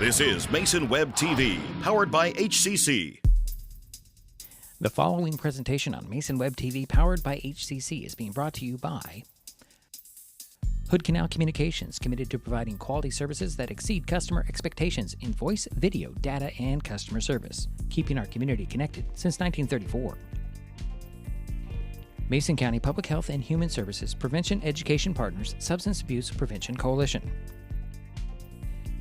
This is Mason Web TV, powered by HCC. The following presentation on Mason Web TV, powered by HCC, is being brought to you by Hood Canal Communications, committed to providing quality services that exceed customer expectations in voice, video, data, and customer service, keeping our community connected since 1934. Mason County Public Health and Human Services Prevention Education Partners Substance Abuse Prevention Coalition.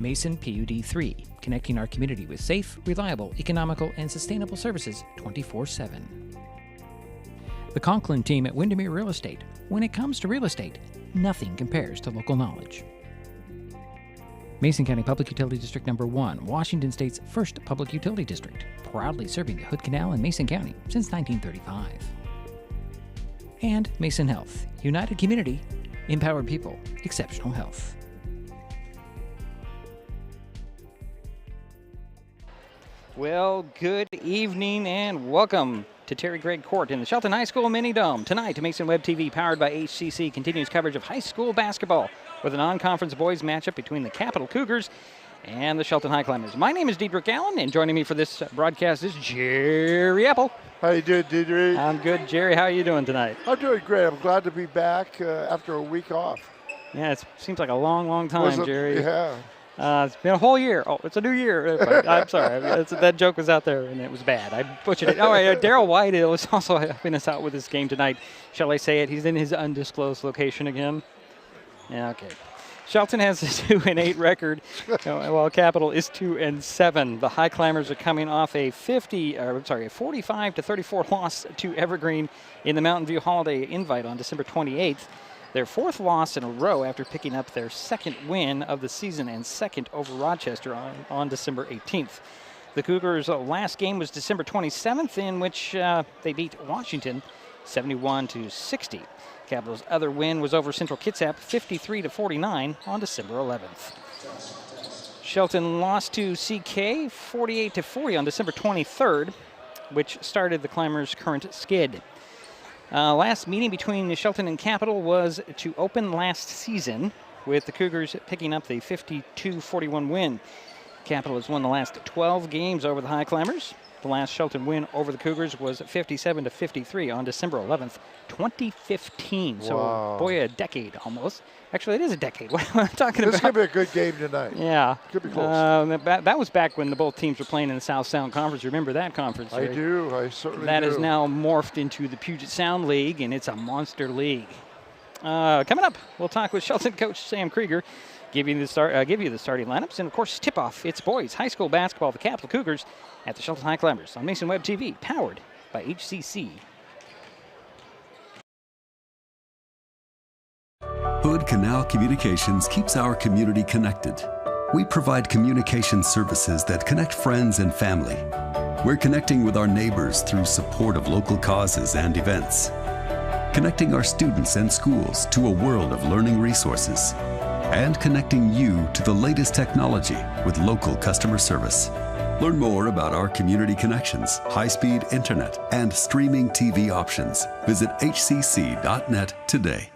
Mason PUD 3, connecting our community with safe, reliable, economical, and sustainable services 24/7. The Conklin team at Windermere Real Estate. When it comes to real estate, nothing compares to local knowledge. Mason County Public Utility District Number 1, Washington State's first public utility district, proudly serving the Hood Canal in Mason County since 1935. And Mason Health, united community, empowered people, exceptional health. Well, good evening and welcome to Terry Gregg Court in the Shelton High School Mini Dome. Tonight, Mason Web TV, powered by HCC, continues coverage of high school basketball with a non-conference boys matchup between the Capital Cougars and the Shelton Highclimbers. My name is Diedrich Allen, and joining me for this broadcast is Jerry Apple. How you doing, Diedrich? I'm good, Jerry. How are you doing tonight? I'm doing great. I'm glad to be back after a week off. Yeah, it seems like a long, long time, Jerry. Yeah. It's been a whole year. Oh, it's a new year. I'm sorry. That joke was out there, and it was bad. I butchered it. All right, Daryl White is also helping us out with this game tonight. Shall I say it? He's in his undisclosed location again. Yeah, okay. Shelton has a 2-8 record, while Capital is 2-7. The Highclimbers are coming off a 45-34 loss to Evergreen in the Mountain View Holiday Invite on December 28th. Their fourth loss in a row after picking up their second win of the season and second over Rochester on December 18th. The Cougars' last game was December 27th, in which they beat Washington 71-60. Capital's other win was over Central Kitsap 53-49 on December 11th. Shelton lost to CK 48-40 on December 23rd, which started the Climbers' current skid. Last meeting between the Shelton and Capital was to open last season, with the Cougars picking up the 52-41 win. Capital has won the last 12 games over the Highclimbers. The last Shelton win over the Cougars was 57-53 on December 11th, 2015. Wow. So, boy, a decade almost. Actually, it is a decade. What am I talking about? This could be a good game tonight. Yeah. Could be close. That was back when both teams were playing in the South Sound Conference. Remember that conference, right? I do. I certainly do. That is now morphed into the Puget Sound League, and it's a monster league. Coming up, we'll talk with Shelton coach Sam Krieger, give you the starting lineups, and of course, tip-off. It's boys high school basketball, the Capital Cougars at the Shelton Highclimbers on Mason Web TV, powered by HCC. Hood Canal Communications keeps our community connected. We provide communication services that connect friends and family. We're connecting with our neighbors through support of local causes and events, connecting our students and schools to a world of learning resources, and connecting you to the latest technology with local customer service. Learn more about our community connections, high-speed internet, and streaming TV options. Visit hcc.net today.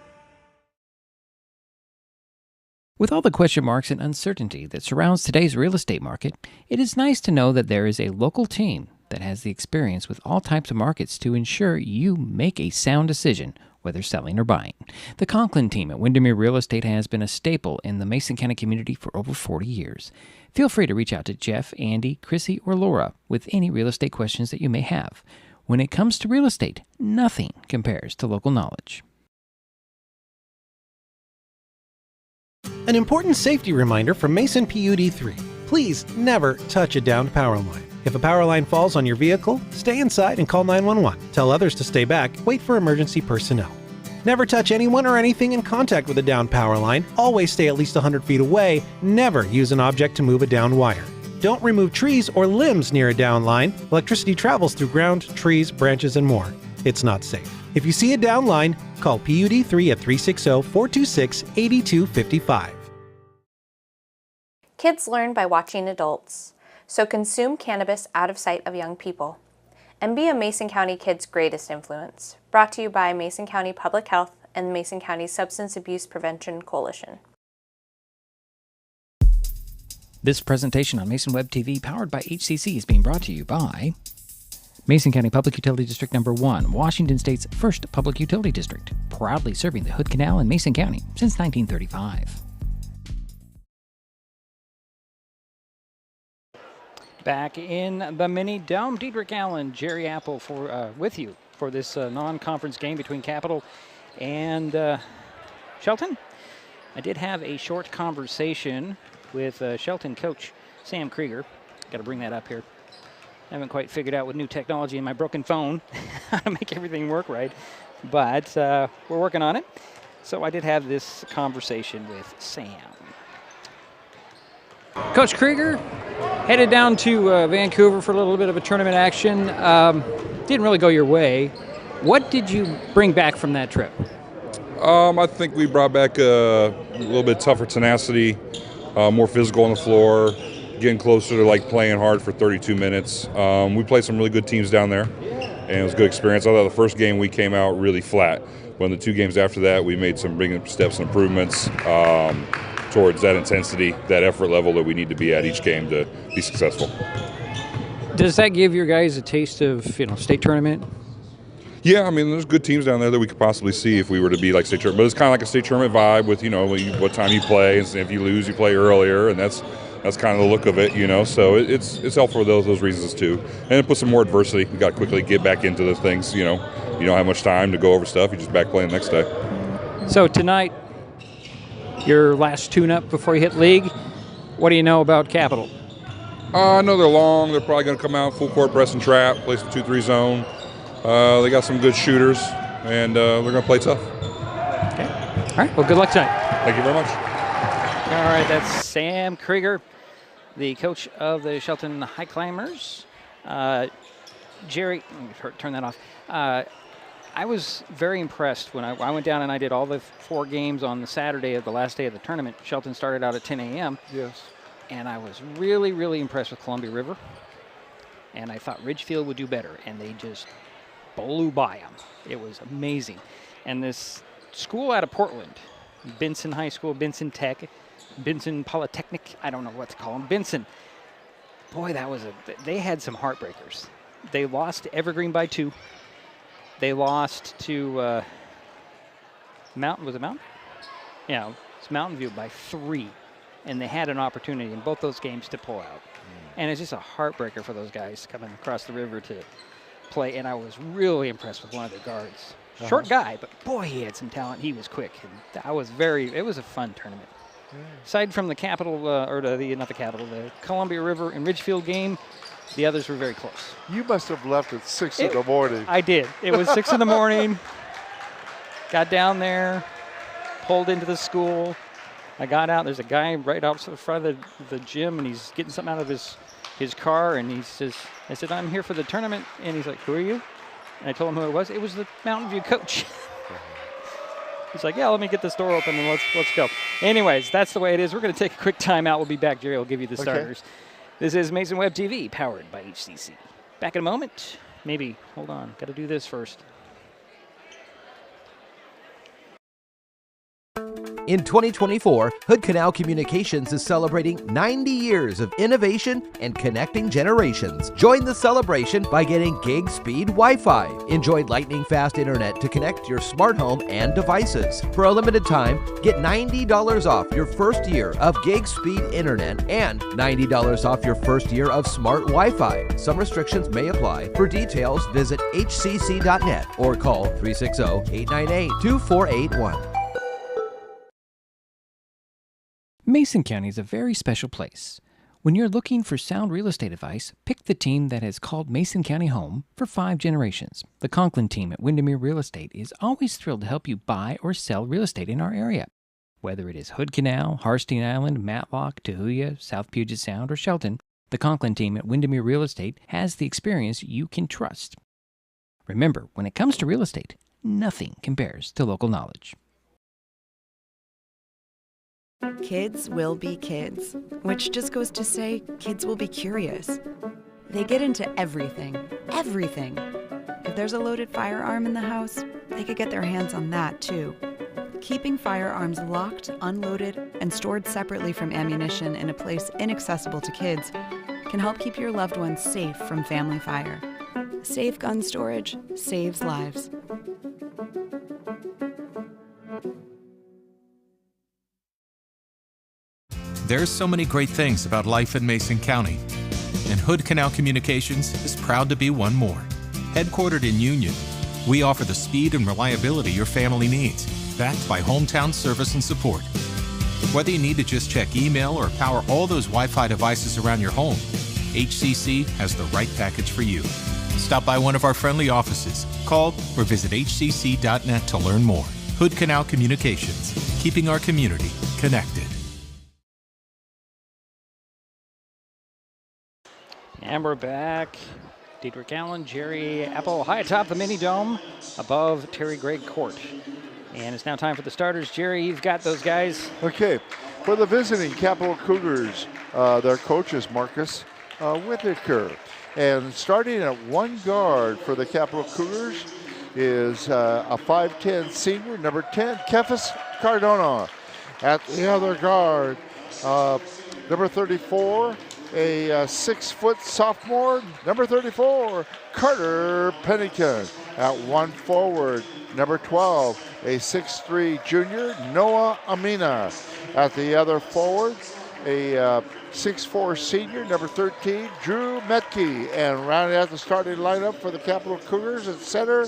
With all the question marks and uncertainty that surrounds today's real estate market, it is nice to know that there is a local team that has the experience with all types of markets to ensure you make a sound decision, whether selling or buying. The Conklin team at Windermere Real Estate has been a staple in the Mason County community for over 40 years. Feel free to reach out to Jeff, Andy, Chrissy, or Laura with any real estate questions that you may have. When it comes to real estate, nothing compares to local knowledge. An important safety reminder from Mason PUD 3. Please never touch a downed power line. If a power line falls on your vehicle, stay inside and call 911. Tell others to stay back, wait for emergency personnel. Never touch anyone or anything in contact with a downed power line. Always stay at least 100 feet away. Never use an object to move a downed wire. Don't remove trees or limbs near a downed line. Electricity travels through ground, trees, branches, and more. It's not safe. If you see a downed line, call PUD 3 at 360-426-8255. Kids learn by watching adults, so consume cannabis out of sight of young people. And be a Mason County kid's greatest influence. Brought to you by Mason County Public Health and Mason County Substance Abuse Prevention Coalition. This presentation on Mason Web TV, powered by HCC, is being brought to you by Mason County Public Utility District Number 1, Washington State's first public utility district, proudly serving the Hood Canal in Mason County since 1935. Back in the mini dome, Diedrich Allen, Jerry Apple with you for this non-conference game between Capital and Shelton. I did have a short conversation with Shelton coach Sam Krieger. Got to bring that up here. I haven't quite figured out with new technology in my broken phone how to make everything work right, but we're working on it. So I did have this conversation with Sam. Coach Krieger headed down to Vancouver for a little bit of a tournament action. Didn't really go your way. What did you bring back from that trip? I think we brought back a little bit tougher tenacity, more physical on the floor, getting closer to like playing hard for 32 minutes. We played some really good teams down there, and it was a good experience. I thought the first game we came out really flat. But the 2 games after that, we made some big steps and improvements towards that intensity, that effort level that we need to be at each game to be successful. Does that give your guys a taste of, state tournament? Yeah, I mean, there's good teams down there that we could possibly see if we were to be like state tournament. But it's kind of like a state tournament vibe with, what time you play, and if you lose, you play earlier, and that's kind of the look of it, So it's helpful for those reasons too. And it puts some more adversity. We got to quickly get back into the things, You don't have much time to go over stuff. You're just back playing the next day. So tonight, your last tune-up before you hit league. What do you know about Capital? I know they're long. They're probably going to come out full court press and trap, play some 2-3 zone. They got some good shooters, and they're going to play tough. Okay. All right. Well, good luck tonight. Thank you very much. All right. That's Sam Krieger, the coach of the Shelton Highclimbers. Jerry, turn that off. I was very impressed when I went down and I did all the 4 games on the Saturday of the last day of the tournament. Shelton started out at 10 a.m. Yes. And I was really, really impressed with Columbia River. And I thought Ridgefield would do better, and they just blew by them. It was amazing. And this school out of Portland, Benson High School, Benson Tech, Benson Polytechnic, I don't know what to call them, Benson. Boy, they had some heartbreakers. They lost to Evergreen by 2. They lost to Mountain, was it Mountain? Yeah, it's Mountain View by 3. And they had an opportunity in both those games to pull out. And it's just a heartbreaker for those guys coming across the river to play. And I was really impressed with one of the guards. Short guy, but boy, he had some talent. He was quick. And it was a fun tournament. Aside from the the Columbia River and Ridgefield game, the others were very close. You must have left at 6 in the morning. I did. It was 6 in the morning. Got down there, pulled into the school. I got out. There's a guy right outside the front of the gym, and he's getting something out of his car, and he says, I said, I'm here for the tournament. And he's like, who are you? And I told him who it was. It was the Mountain View coach. He's like, yeah, let me get this door open, and let's go. Anyways, that's the way it is. We're going to take a quick timeout. We'll be back. Jerry will give you the starters. This is Mason Web TV, powered by HCC. Back in a moment. Maybe, hold on, got to do this first. In 2024, Hood Canal Communications is celebrating 90 years of innovation and connecting generations. Join the celebration by getting gig speed Wi-Fi. Enjoy lightning-fast internet to connect your smart home and devices. For a limited time, get $90 off your first year of gig speed internet and $90 off your first year of smart Wi-Fi. Some restrictions may apply. For details, visit hcc.net or call 360-898-2481. Mason County is a very special place. When you're looking for sound real estate advice, pick the team that has called Mason County home for 5 generations. The Conklin team at Windermere Real Estate is always thrilled to help you buy or sell real estate in our area. Whether it is Hood Canal, Harstein Island, Matlock, Tahuya, South Puget Sound, or Shelton, the Conklin team at Windermere Real Estate has the experience you can trust. Remember, when it comes to real estate, nothing compares to local knowledge. Kids will be kids, which just goes to say kids will be curious. They get into everything. If there's a loaded firearm in the house, they could get their hands on that too. Keeping firearms locked, unloaded, and stored separately from ammunition in a place inaccessible to kids can help keep your loved ones safe from family fire. Safe gun storage saves lives. There's so many great things about life in Mason County, and Hood Canal Communications is proud to be one more. Headquartered in Union, we offer the speed and reliability your family needs, backed by hometown service and support. Whether you need to just check email or power all those Wi-Fi devices around your home, HCC has the right package for you. Stop by one of our friendly offices, call, or visit hcc.net to learn more. Hood Canal Communications, keeping our community connected. And we're back. Diedrich Allen, Jerry Apple, high atop the mini dome above Terry Gregg Court. And it's now time for the starters. Jerry, you've got those guys. Okay, for the visiting Capital Cougars, their coach is Marcus Whitaker. And starting at one guard for the Capital Cougars is a 5'10 senior, number 10, Kefis Cardona. At the other guard, number 34, a 6-foot sophomore, number 34, Carter Pennington. At one forward, number 12, a 6'3 junior, Noah Amina. At the other forward, a 6'4 senior, number 13, Drew Metke. And rounding out the starting lineup for the Capital Cougars at center,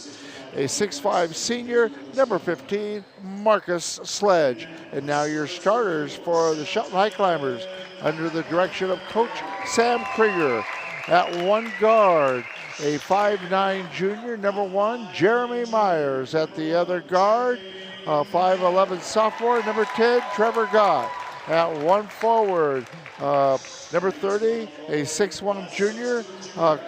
a 6'5 senior, number 15, Marcus Sledge. And now your starters for the Shelton Highclimbers under the direction of Coach Sam Krieger. At one guard, a 5'9 junior, number 1, Jeremy Myers. At the other guard, a 5'11 sophomore, number 10, Trevor Gott. At one forward, number 30, a 6'1 junior,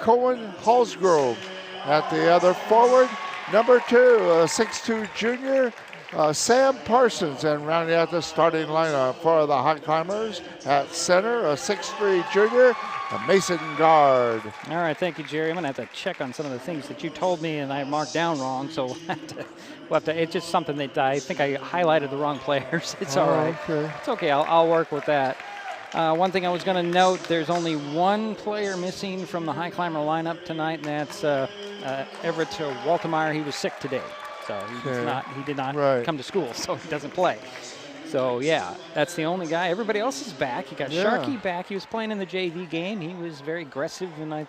Cohen Halsgrove. At the other forward, number 2, a 6'2 junior, Sam Parsons. And rounding out the starting lineup for the Highclimbers at center, a 6'3 junior, a Mason guard. All right, thank you, Jerry. I'm going to have to check on some of the things that you told me and I marked down wrong, so we'll have to it's just something that I think I highlighted the wrong players. It's all right. Okay. It's okay. I'll work with that. One thing I was going to note, there's only one player missing from the Highclimber lineup tonight, and that's Everett Waltemeyer. He was sick today, so he did not come to school, so he doesn't play. So, yeah, that's the only guy. Everybody else is back. You got Sharkey back. He was playing in the JV game. He was very aggressive, and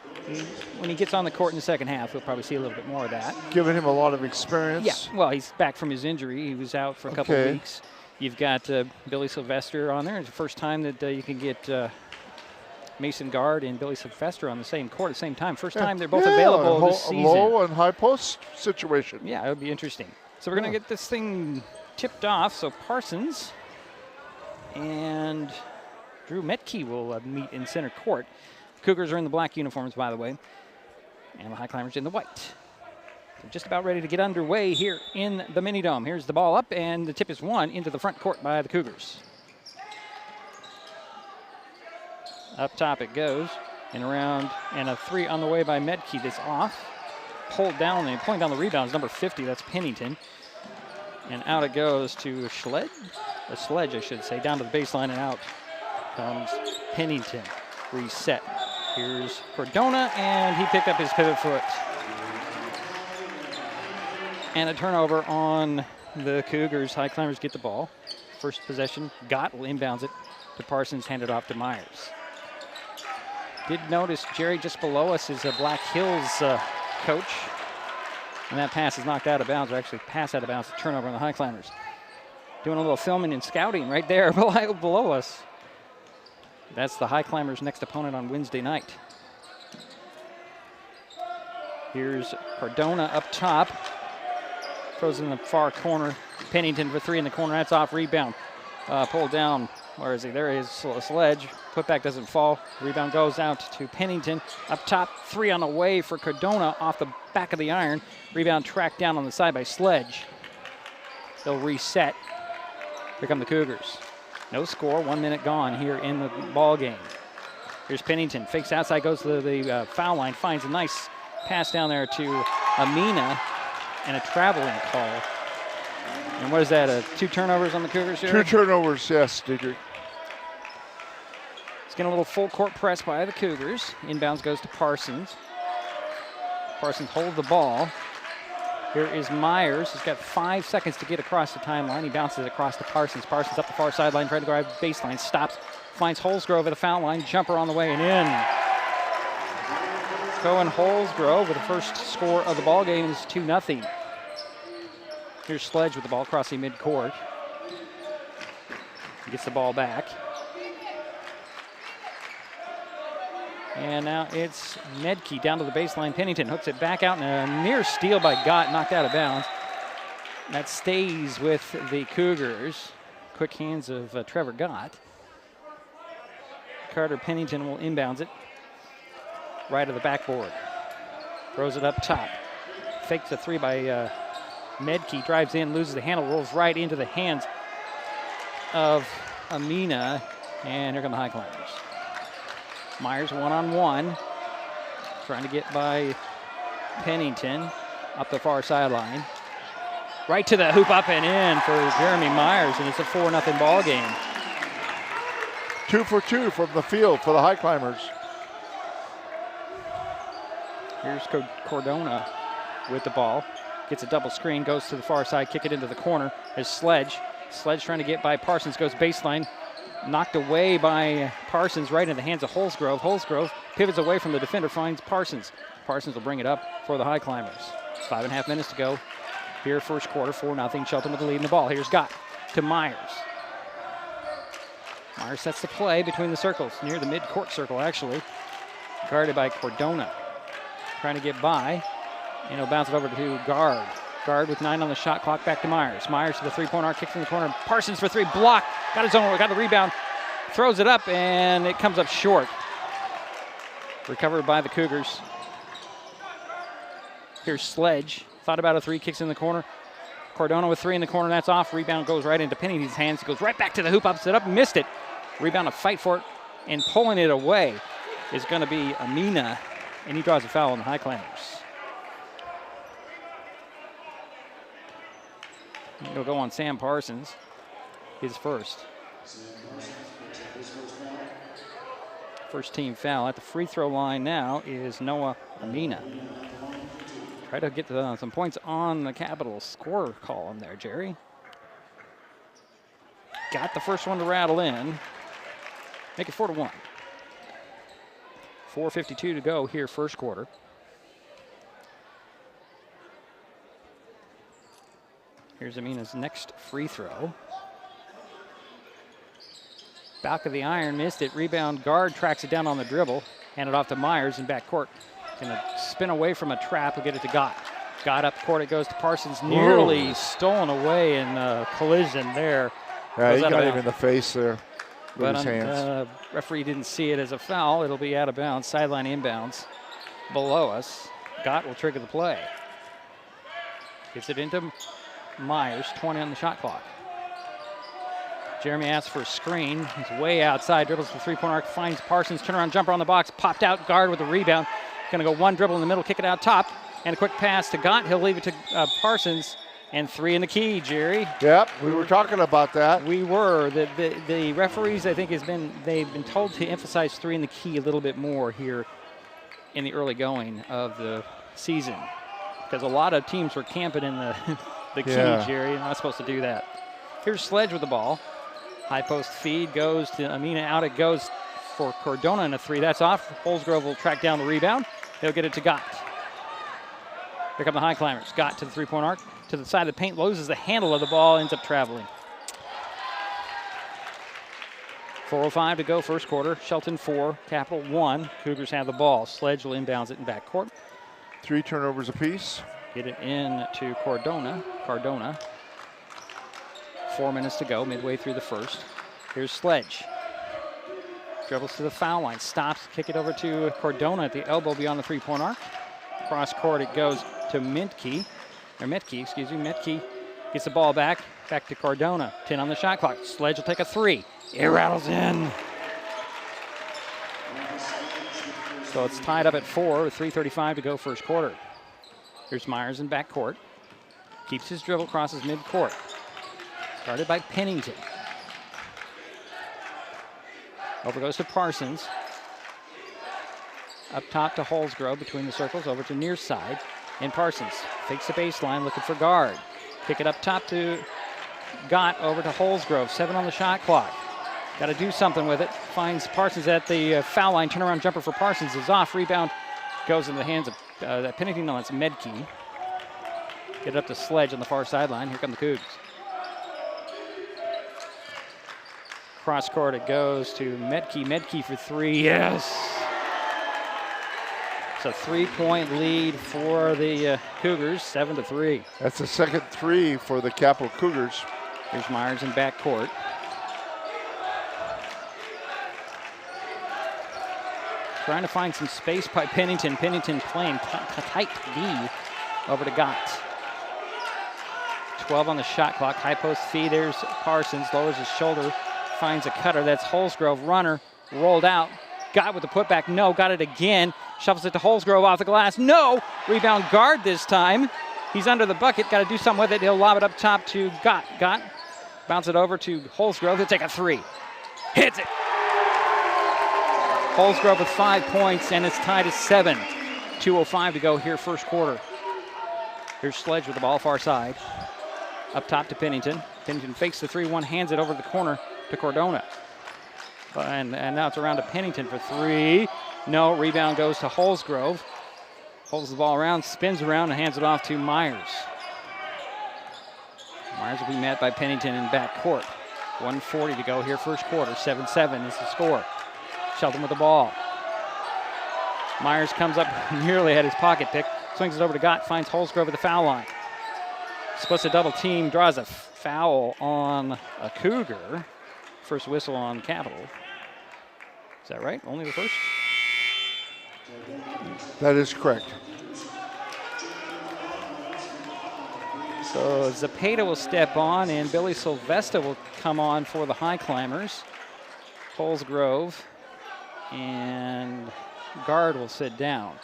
when he gets on the court in the second half, we'll probably see a little bit more of that. Giving him a lot of experience. Yeah, well, he's back from his injury. He was out for a couple of weeks. You've got Billy Sylvester on there. It's the first time that you can get Mason Guard and Billy Sylvester on the same court at the same time. First time they're both available this season. Low and high post situation. Yeah, it would be interesting. So we're going to get this thing tipped off. So Parsons and Drew Metke will meet in center court. Cougars are in the black uniforms, by the way, and the Highclimbers in the white. They're just about ready to get underway here in the mini dome. Here's the ball up, and the tip is won into the front court by the Cougars. Up top it goes, and around, and a 3 on the way by Metke. That's off. Pulled down, and pulling down the rebounds, number 50, that's Pennington. And out it goes to Sledge, I should say, down to the baseline, and out comes Pennington. Reset. Here's Cardona, and he picked up his pivot foot. And a turnover on the Cougars. Highclimbers get the ball. First possession, Gott will inbounds it to Parsons, handed off to Myers. Did notice Jerry just below us is a Black Hills coach. And that pass is knocked out of bounds, or actually pass out of bounds, turnover on the Highclimbers. Doing a little filming and scouting right there below us. That's the Highclimbers' next opponent on Wednesday night. Here's Cardona up top. Throws in the far corner. Pennington for 3 in the corner. That's off rebound. Pulled down. Where is he? There is Sledge. Putback doesn't fall. Rebound goes out to Pennington. Up top, 3 on the way for Cardona off the back of the iron. Rebound tracked down on the side by Sledge. They'll reset. Here come the Cougars. No score, 1 minute gone here in the ball game. Here's Pennington. Fakes outside, goes to the foul line. Finds a nice pass down there to Amina. And a traveling call. And what is that, 2 turnovers on the Cougars here? 2 turnovers, yes, Diedrich. It's getting a little full court press by the Cougars. Inbounds goes to Parsons. Parsons holds the ball. Here is Myers. He's got 5 seconds to get across the timeline. He bounces it across to Parsons. Parsons up the far sideline, trying to drive baseline. Stops, finds Holsgrove at the foul line. Jumper on the way and in. Cohen Holsgrove with the first score of the ball game is 2-0. Here's Sledge with the ball crossing midcourt. He gets the ball back. And now it's Medke down to the baseline. Pennington hooks it back out, and a near steal by Gott, knocked out of bounds. That stays with the Cougars. Quick hands of Trevor Gott. Carter Pennington will inbounds it. Right of the backboard. Throws it up top. Fakes a 3 by Medke. Drives in, loses the handle, rolls right into the hands of Amina. And here come the Highclimbers. Myers one-on-one, trying to get by Pennington up the far sideline. Right to the hoop, up and in for Jeremy Myers, and it's a 4-0 ball game. 2 for 2 from the field for the Highclimbers. Here's Cordona with the ball. Gets a double screen, goes to the far side, kick it into the corner. There's Sledge. Sledge trying to get by Parsons, goes baseline. Knocked away by Parsons right in the hands of Holsgrove. Holsgrove pivots away from the defender, finds Parsons. Parsons will bring it up for the Highclimbers. 5.5 minutes to go here, first quarter, 4-0. Shelton with the lead in the ball. Here's Gott to Myers. Myers sets the play between the circles, near the mid-court circle, actually. Guarded by Cordona. Trying to get by, and he'll bounce it over to Guard. Guard with 9 on the shot clock, back to Myers. Myers to the three-point arc, kicks in the corner. Parsons for 3, block. Got his own, got the rebound. Throws it up, and it comes up short. Recovered by the Cougars. Here's Sledge. Thought about a 3, kicks in the corner. Cordona with 3 in the corner, that's off. Rebound goes right into Pennington's hands. Goes right back to the hoop, ups it up, missed it. Rebound to fight for it, and pulling it away is going to be Amina, and he draws a foul on the Highclimbers. It'll go on Sam Parsons, his first. First team foul. At the free throw line now is Noah Amina. Try to get some points on the Capital score column there, Jerry. Got the first one to rattle in. Make it 4-1. 4:52 to go here, first quarter. Here's Amina's next free throw. Back of the iron, missed it. Rebound, Guard tracks it down on the dribble. Hand it off to Myers in backcourt. Gonna spin away from a trap. We'll get it to Gott. Gott up court, it goes to Parsons. Nearly stolen away in a collision there. Yeah, he got him in the face there with his hands. Referee didn't see it as a foul. It'll be out of bounds, sideline inbounds below us. Gott will trigger the play. Gets it into Myers, 20 on the shot clock. Jeremy asks for a screen. He's way outside, dribbles the three-point arc, finds Parsons, turnaround jumper on the box, popped out, Guard with the rebound. Gonna go one dribble in the middle, kick it out top, and a quick pass to Gott. He'll leave it to Parsons, and 3 in the key, Jerry. Yep, we were talking about that. We were. The referees, I think, they've been told to emphasize 3 in the key a little bit more here in the early going of the season, because a lot of teams were camping in the key, Jerry. You're not supposed to do that. Here's Sledge with the ball. High post feed goes to Amina, out it goes for Cordona in a 3. That's off. Holsgrove will track down the rebound. He'll get it to Gott. Here come the Highclimbers. Gott to the three-point arc, to the side of the paint, loses the handle of the ball, ends up traveling. 4:05 to go, first quarter. Shelton 4, Capital 1. Cougars have the ball. Sledge will inbounds it in backcourt. 3 turnovers apiece. Get it in to Cardona. 4 minutes to go, midway through the first. Here's Sledge. Dribbles to the foul line, stops, kick it over to Cordona at the elbow beyond the three-point arc. Cross court, it goes to Metke. Metke gets the ball back to Cordona. 10 on the shot clock. Sledge will take a 3. It rattles in. So it's tied up at 4 with 3:35 to go first quarter. Here's Myers in backcourt. Keeps his dribble, crosses midcourt. Guarded by Pennington. Over goes to Parsons. Up top to Holsgrove between the circles, over to near side. And Parsons fakes the baseline, looking for guard. Kick it up top to Gott, over to Holsgrove. 7 on the shot clock. Got to do something with it. Finds Parsons at the foul line. Turnaround jumper for Parsons is off. Rebound goes in the hands of Pennington. No, it's Medkey. Get it up to Sledge on the far sideline. Here come the Cougs. Cross court it goes to Medkey. Medkey for 3. Yes! It's a 3-point lead for the Cougars, 7-3. That's the second 3 for the Capital Cougars. Here's Myers in backcourt. Trying to find some space by Pennington. Pennington playing tight D over to Gott. 12 on the shot clock. High post feed. There's Parsons. Lowers his shoulder. Finds a cutter. That's Holsgrove. Runner. Rolled out. Gott with the putback. No. Got it again. Shuffles it to Holsgrove off the glass. No. Rebound guard this time. He's under the bucket. Got to do something with it. He'll lob it up top to Gott. Gott bounce it over to Holsgrove. He'll take a 3. Hits it. Holsgrove with 5 points, and it's tied at 7. 2:05 to go here, first quarter. Here's Sledge with the ball far side. Up top to Pennington. Pennington fakes the 3-1, hands it over the corner to Cardona. And now it's around to Pennington for 3. No, rebound goes to Holsgrove. Holds the ball around, spins around, and hands it off to Myers. Myers will be met by Pennington in backcourt. 1:40 to go here, first quarter. 7-7 is the score. Shelton with the ball. Myers comes up nearly at his pocket pick. Swings it over to Gott, finds Holsgrove at the foul line. Splits a double team, draws a foul on a Cougar. First whistle on Capital. Is that right? Only the first? That is correct. So Zapata will step on, and Billy Sylvester will come on for the Highclimbers. Holsgrove and guard will sit down.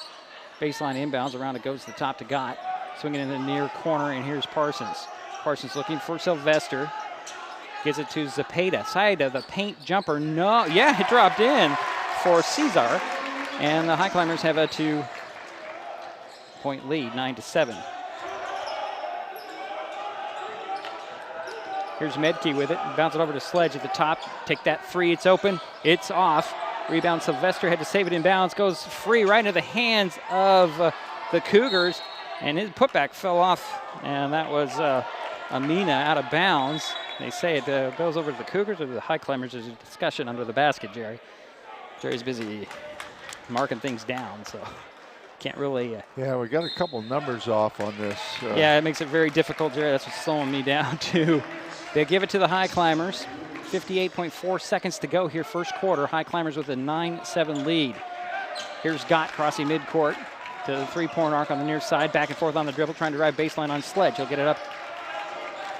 Baseline inbounds, around it goes to the top to Gott. Swinging in the near corner, and here's Parsons. Parsons looking for Sylvester. Gives it to Zapata. Side of the paint jumper. No, yeah, it dropped in for Cesar. And the Highclimbers have a 2-point lead, 9-7. Here's Medkey with it. Bounce it over to Sledge at the top. Take that 3. It's open. It's off. Rebound. Sylvester had to save it in bounds. Goes free right into the hands of the Cougars. And his putback fell off. And that was Amina out of bounds. They say it goes over to the Cougars or to the Highclimbers. There's a discussion under the basket, Jerry. Jerry's busy marking things down, so can't really. Yeah, we got a couple numbers off on this. Yeah, it makes it very difficult, Jerry. That's what's slowing me down, too. They give it to the Highclimbers. 58.4 seconds to go here, first quarter. Highclimbers with a 9-7 lead. Here's Gott crossing midcourt to the three-point arc on the near side. Back and forth on the dribble, trying to drive baseline on Sledge. He'll get it up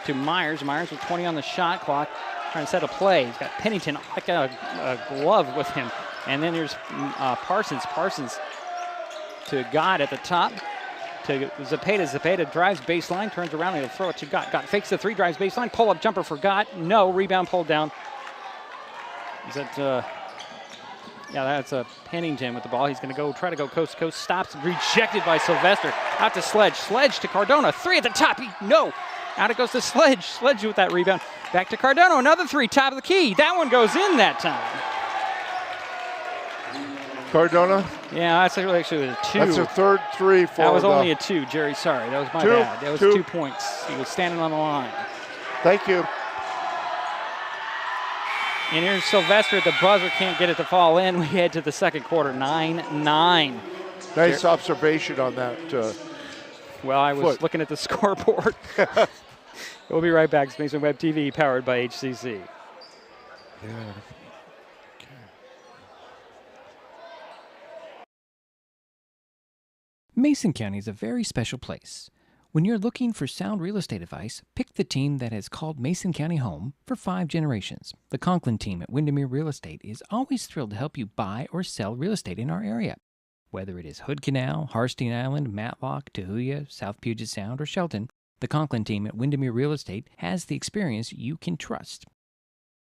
to Myers. Myers with 20 on the shot clock, trying to set a play. He's got Pennington like a glove with him. And then there's Parsons. Parsons to Gott at the top. To Zapata. Zapata drives baseline, turns around, and he'll throw it to Gott. Gott fakes the 3, drives baseline, pull-up jumper for Gott. No, rebound pulled down. Is that, yeah, that's Pennington with the ball. He's going to try to go coast to coast. Stops, rejected by Sylvester. Out to Sledge. Sledge to Cardona. 3 at the top. No. Out it goes to Sledge. Sledge with that rebound. Back to Cardona. Another 3, top of the key. That one goes in that time. Cardona? Yeah, that's actually a 2. That's a third 3 for That was only a 2, Jerry. Sorry, that was my bad. That was 2 points. He was standing on the line. Thank you. And here's Sylvester at the buzzer. Can't get it to fall in. We head to the second quarter, 9-9. Nice observation on that. Well, I was looking at the scoreboard. We'll be right back. It's Mason Web TV, powered by HCC. Yeah. Mason County is a very special place. When you're looking for sound real estate advice, pick the team that has called Mason County home for 5 generations. The Conklin team at Windermere Real Estate is always thrilled to help you buy or sell real estate in our area. Whether it is Hood Canal, Harstein Island, Matlock, Tahuya, South Puget Sound, or Shelton, The Conklin team at Windermere Real Estate has the experience you can trust.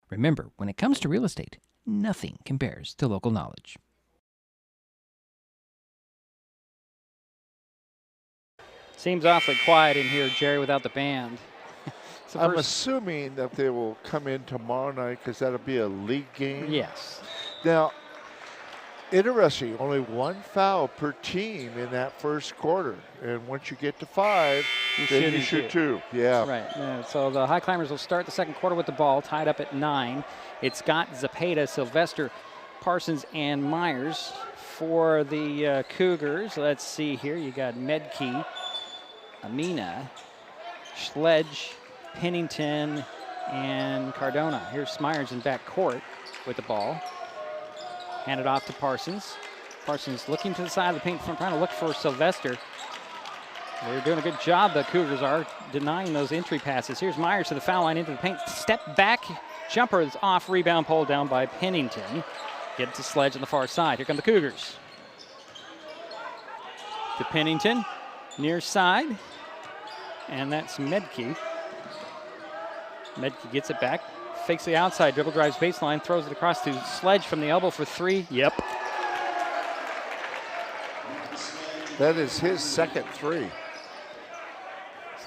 Remember, when it comes to real estate, nothing compares to local knowledge. Seems awfully quiet in here, Jerry, without the band. I'm assuming that they will come in tomorrow night because that'll be a league game. Yes. Now, interesting, only one foul per team in that first quarter. And once you get to 5, then you shoot 2. Yeah. Right. Yeah. So the Highclimbers will start the second quarter with the ball, tied up at 9. It's got Zepeda, Sylvester, Parsons, and Myers for the Cougars. Let's see here. You got Medkey, Amina, Sledge, Pennington, and Cardona. Here's Myers in back court with the ball. Handed off to Parsons. Parsons looking to the side of the paint, trying to look for Sylvester. They're doing a good job, the Cougars are, denying those entry passes. Here's Myers to the foul line, into the paint. Step back, jumper is off, rebound pulled down by Pennington. Get it to Sledge on the far side. Here come the Cougars. To Pennington, near side. And that's Medkey. Medkey gets it back. Fakes the outside, dribble drives baseline, throws it across to Sledge from the elbow for 3. Yep. That is his second 3.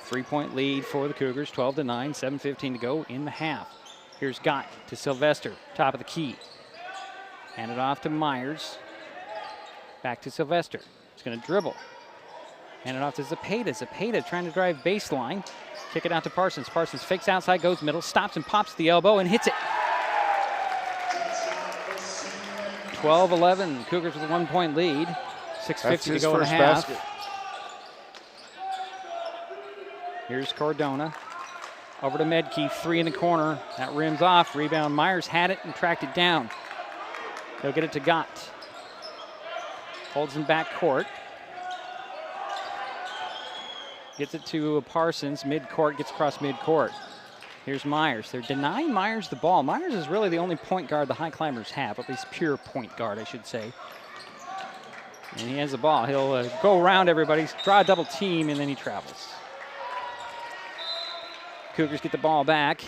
3-point lead for the Cougars, 12-9, 7:15 to go in the half. Here's Gott to Sylvester, top of the key. Handed off to Myers. Back to Sylvester. He's going to dribble. Hand it off to Zepeda. Zepeda trying to drive baseline. Kick it out to Parsons. Parsons fakes outside, goes middle, stops and pops the elbow and hits it. 12-11. Cougars with a 1-point lead. 6:50 to go in the half. Basket. Here's Cardona. Over to Medkey, 3 in the corner. That rims off. Rebound. Myers had it and tracked it down. He'll get it to Gott. Holds in back court. Gets it to Parsons, mid-court, gets across mid-court. Here's Myers. They're denying Myers the ball. Myers is really the only point guard the Highclimbers have, at least pure point guard, I should say. And he has the ball. He'll go around everybody, draw a double team, and then he travels. Cougars get the ball back.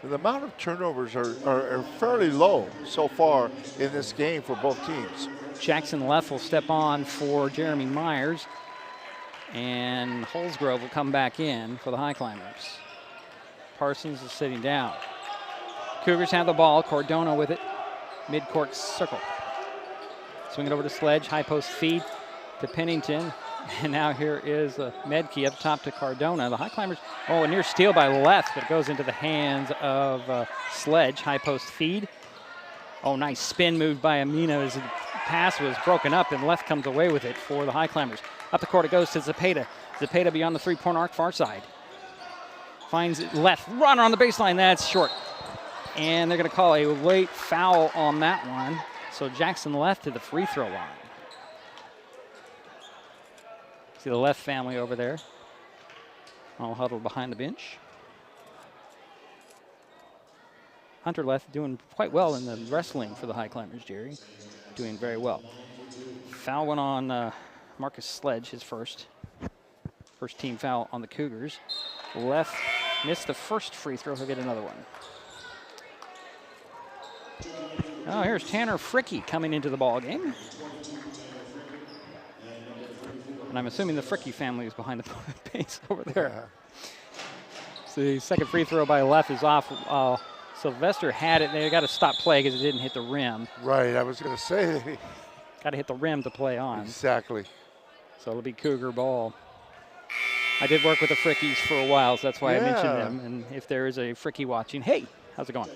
The amount of turnovers are fairly low so far in this game for both teams. Jackson Leff will step on for Jeremy Myers. And Holsgrove will come back in for the Highclimbers. Parsons is sitting down. Cougars have the ball. Cardona with it. Mid-court circle. Swing it over to Sledge. High post feed to Pennington. And now here is Medkey up top to Cardona. The Highclimbers, a near steal by Leff, but it goes into the hands of Sledge. High post feed. Nice spin move by Amina as the pass was broken up, and Leff comes away with it for the Highclimbers. Up the court it goes to Zepeda. Zepeda beyond the 3-point arc, far side. Finds Leff, runner on the baseline, that's short. And they're going to call a late foul on that one. So Jackson Leff to the free throw line. See the Leff family over there, all huddled behind the bench. Hunter Leff doing quite well in the wrestling for the Highclimbers, Jerry. Doing very well. Foul went on Marcus Sledge, his first team foul on the Cougars. Leff missed the first free throw. He'll get another one. Here's Tanner Fricky coming into the ball game. And I'm assuming the Fricky family is behind the base over there. Yeah. So the second free throw by Leff is off. Sylvester had it. They got to stop play because it didn't hit the rim. Right, I was going to say. Got to hit the rim to play on. Exactly. So it'll be Cougar ball. I did work with the Frickies for a while, so that's why I mentioned them. And if there is a Fricky watching, hey, how's it going?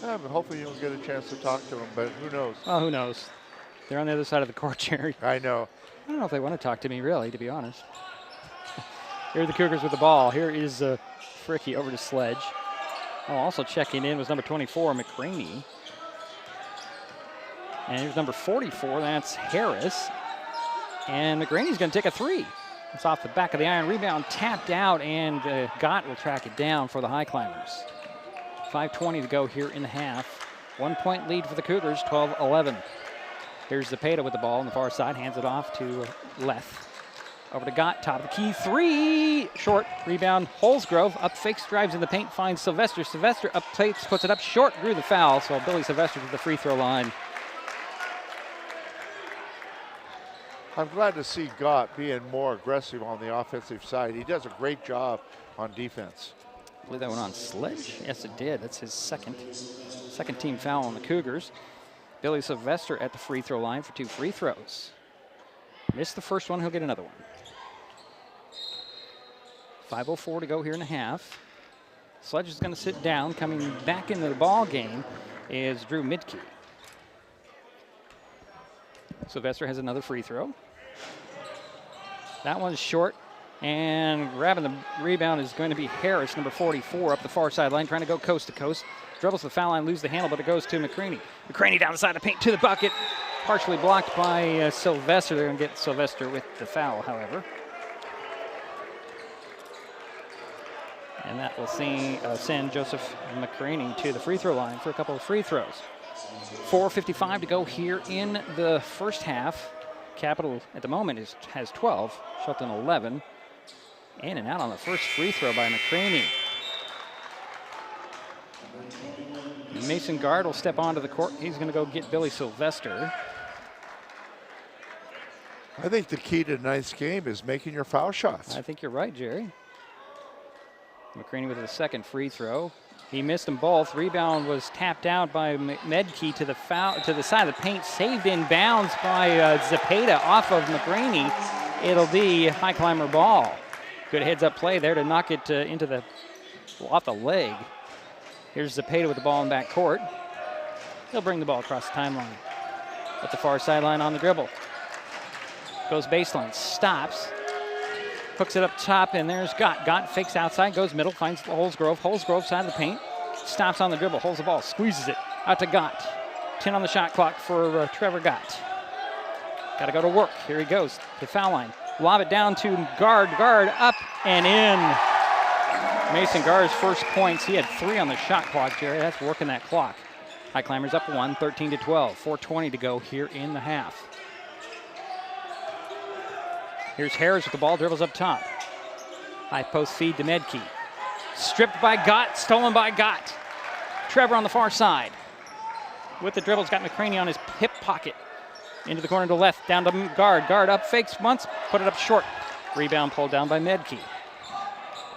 But hopefully you'll get a chance to talk to them, but who knows? Oh, who knows? They're on the other side of the court, Jerry. I know. I don't know if they want to talk to me, really, to be honest. Here are the Cougars with the ball. Here is Fricky over to Sledge. Also checking in was number 24, McRaney. And here's number 44, that's Harris. And McRaney's going to take a 3. It's off the back of the iron. Rebound tapped out, and Gott will track it down for the Highclimbers. 5:20 to go here in the half. 1-point lead for the Cougars, 12-11. Here's Zepeda with the ball on the far side, hands it off to Leff. Over to Gott, top of the key, 3, short, rebound, Holsgrove, up fakes, drives in the paint, finds Sylvester. Sylvester up fakes, puts it up short, drew the foul, so Billy Sylvester to the free throw line. I'm glad to see Gott being more aggressive on the offensive side. He does a great job on defense. I believe that went on Sledge. Yes, it did. That's his second team foul on the Cougars. Billy Sylvester at the free throw line for 2 free throws. Missed the first one, he'll get another one. 5:04 to go here in the half. Sledge is going to sit down. Coming back into the ball game is Drew Midkey. Sylvester has another free throw. That one's short, and grabbing the rebound is going to be Harris, number 44, up the far sideline, trying to go coast to coast. Dribbles the foul line, loses the handle, but it goes to McCraney. McCraney down the side of the paint to the bucket, partially blocked by Sylvester. They're going to get Sylvester with the foul, however. And that will send Joseph McCraney to the free throw line for a couple of free throws. 4:55 to go here in the first half. Capital at the moment has 12, Shelton 11. In and out on the first free throw by McCraney. Mason Guard will step onto the court. He's going to go get Billy Sylvester. I think the key to tonight's game is making your foul shots. I think you're right, Jerry. McCraney with the second free throw. He missed them both. Rebound was tapped out by Medkey to the side of the paint. Saved in bounds by Zepeda off of McCraney. It'll be Highclimber ball. Good heads-up play there to knock it off the leg. Here's Zepeda with the ball in back court. He'll bring the ball across the timeline. At the far sideline on the dribble. Goes baseline, stops. Hooks it up top, and there's Gott. Gott fakes outside, goes middle, finds Holsgrove. Holsgrove side of the paint. Stops on the dribble, holds the ball, squeezes it out to Gott. 10 on the shot clock for Trevor Gott. Got to go to work. Here he goes, the foul line. Lob it down to Guard. Guard up and in. Mason Guard's first points. He had 3 on the shot clock, Jerry. That's working that clock. Highclimbers up 1, 13-12. 4:20 to go here in the half. Here's Harris with the ball, dribbles up top. High post feed to Medkey. Stripped by Gott, stolen by Gott. Trevor on the far side. With the dribbles, got McCraney on his hip pocket. Into the corner to the left, down to Guard. Guard up, fakes once, put it up short. Rebound pulled down by Medkey.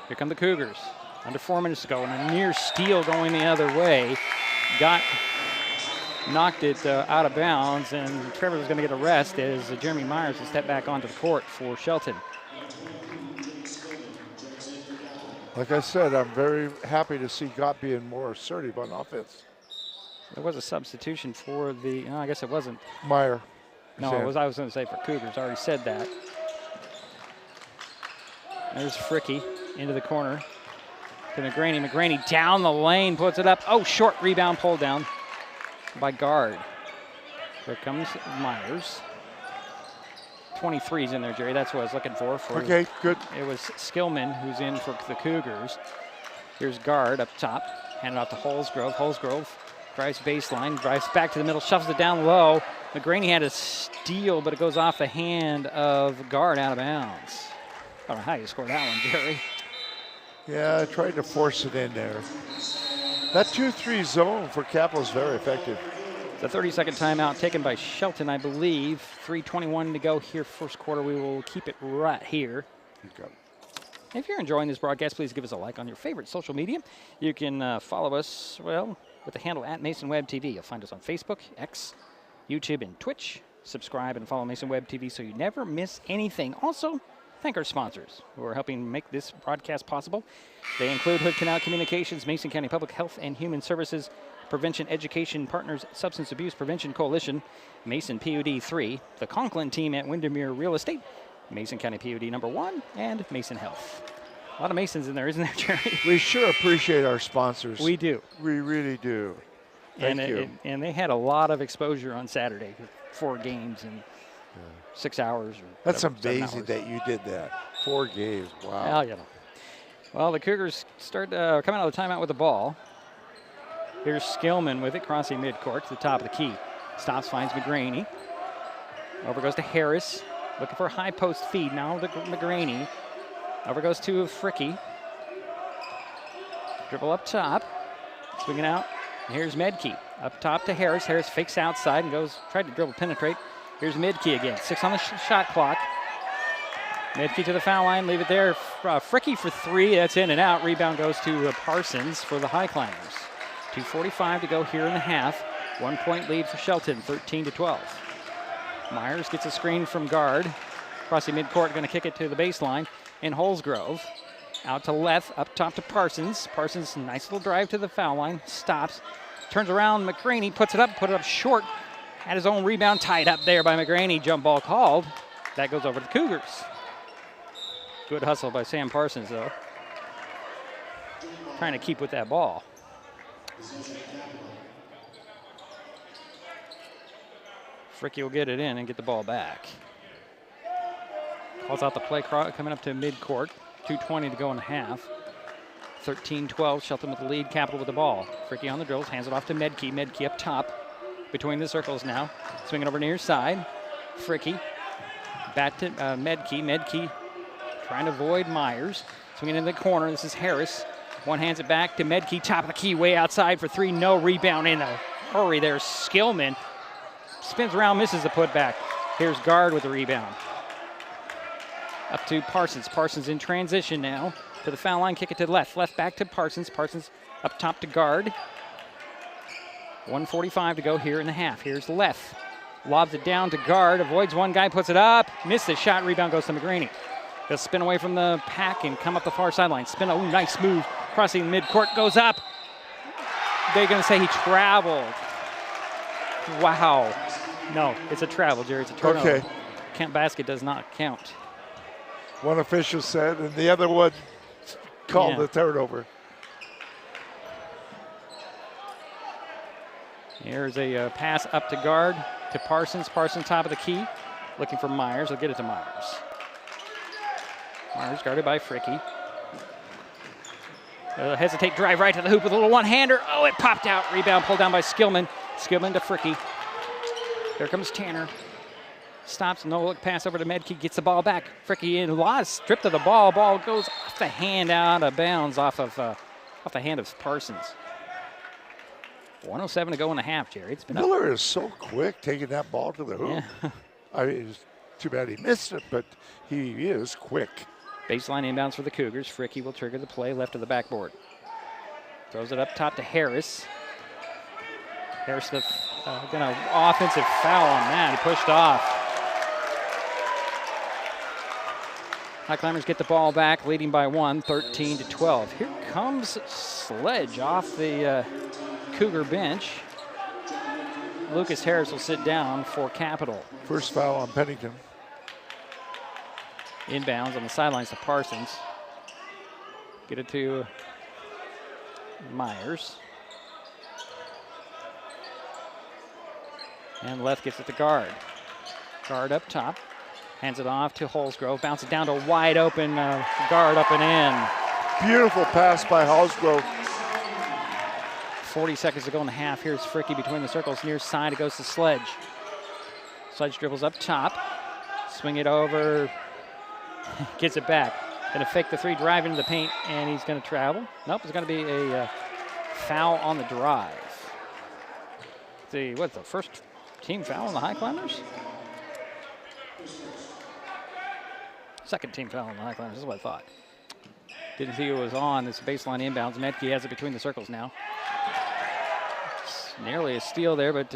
Here come the Cougars. Under 4 minutes to go, and a near steal going the other way. Gott knocked it out of bounds, and Trevor was going to get a rest as Jeremy Myers will step back onto the court for Shelton. Like I said, I'm very happy to see Gott being more assertive on offense. There was a substitution for the, no, I guess it wasn't. Meyer. No, I was going to say for Cougars. I already said that. There's Fricky into the corner to McCraney. McCraney down the lane, puts it up. Oh, short rebound pulled down by Guard. Here comes Myers. 23's in there, Jerry. That's what I was looking for. Okay, good. It was Skillman who's in for the Cougars. Here's Guard up top. Handed off to Holsgrove. Holsgrove drives baseline, drives back to the middle, shovels it down low. McCraney had a steal, but it goes off the hand of Guard out of bounds. I don't know how you score that one, Jerry. Yeah, I tried to force it in there. That 2-3 zone for Capital is very effective. The 30-second timeout taken by Shelton, I believe. 3:21 to go here, first quarter. We will keep it right here. If you're enjoying this broadcast, please give us a like on your favorite social media. You can follow us, well, with the handle at Mason Web TV. You'll find us on Facebook, X, YouTube, and Twitch. Subscribe and follow Mason Web TV so you never miss anything. Also, thank our sponsors who are helping make this broadcast possible. They include Hood Canal Communications, Mason County Public Health and Human Services, Prevention Education Partners, Substance Abuse Prevention Coalition, Mason PUD 3, the Conklin team at Windermere Real Estate, Mason County PUD number 1, and Mason Health. A lot of Masons in there, isn't there, Jerry? We sure appreciate our sponsors. We do. We really do. Thank you. And they had a lot of exposure on Saturday, 4 games in 6 hours. That's amazing that you did that. 4 games, wow. Well, you know. Well, the Cougars start coming out of the timeout with the ball. Here's Skillman with it, crossing midcourt to the top of the key. Stops, finds McCraney. Over goes to Harris. Looking for a high post feed. Now to McGraney. Over goes to Fricky. Dribble up top. Swinging out. Here's Medkey. Up top to Harris. Harris fakes outside and tried to dribble penetrate. Here's Medkey again. 6 on the shot clock. Medkey to the foul line. Leave it there. Fricky for 3. That's in and out. Rebound goes to Parsons for the Highclimbers. 2:45 to go here in the half. 1 point lead for Shelton, 13-12. Myers gets a screen from guard. Crossing midcourt, going to kick it to the baseline. And Holsgrove out to left, up top to Parsons. Parsons, nice little drive to the foul line. Stops, turns around. McGraney put it up short. Had his own rebound tied up there by McGraney. Jump ball called. That goes over to the Cougars. Good hustle by Sam Parsons, though. Trying to keep with that ball. Fricky will get it in and get the ball back. Calls out the play coming up to midcourt. 2:20 to go in the half. 13-12, Shelton with the lead, Capital with the ball. Fricky on the drills, hands it off to Medkey. Medkey up top, between the circles now. Swinging over near side. Fricky, back to Medkey. Medkey trying to avoid Myers. Swinging in the corner, this is Harris. One hands it back to Medkey, top of the key, way outside for 3. No rebound in a hurry there. Skillman spins around, misses the putback. Here's guard with the rebound. Up to Parsons. Parsons in transition now to the foul line. Kick it to the left. Left back to Parsons. Parsons up top to guard. 1:45 to go here in the half. Here's left. Lobs it down to guard. Avoids one guy. Puts it up. Missed the shot. Rebound goes to McGraney. He'll spin away from the pack and come up the far sideline. Spin. Oh, nice move. Crossing midcourt. Goes up. They're going to say he traveled. Wow. No, it's a travel, Jerry. It's a turnover. Okay. Count basket does not count. One official said, and the other one called the turnover. Here's a pass up to guard to Parsons. Parsons top of the key. Looking for Myers. They'll get it to Myers. Myers guarded by Fricky. Hesitate, drive right to the hoop with a little one-hander. Oh, it popped out. Rebound pulled down by Skillman. Skillman to Fricky. Here comes Tanner. Stops, no look pass over to Medkey, gets the ball back. Fricky in, stripped of the ball. Ball goes off the hand, out of bounds, off the hand of Parsons. 1:07 to go in the half, Jerry. It's been Miller is so quick taking that ball to the hoop. Yeah. I mean, it's too bad he missed it, but he is quick. Baseline inbounds for the Cougars. Fricky will trigger the play left of the backboard. Throws it up top to Harris. Harris, gonna offensive foul on that. He pushed off. Highclimbers get the ball back, leading by 1, 13-12. Here comes Sledge off the Cougar bench. Lucas Harris will sit down for Capital. First foul on Pennington. Inbounds on the sidelines to Parsons. Get it to Myers. And left gets it to guard. Guard up top. Hands it off to Holsgrove. Bounce it down to wide open guard up and in. Beautiful pass by Holsgrove. 40 seconds to go in the half. Here's Fricky between the circles. Near side, it goes to Sledge. Sledge dribbles up top. Swing it over. Gets it back. Going to fake the 3, drive into the paint, and he's going to travel. Nope, it's going to be a foul on the drive. What's the first team foul on the Highclimbers? Second team foul on the Highclimbers, this is what I thought. Didn't see who was on. This baseline inbounds. Medkey has it between the circles now. It's nearly a steal there, but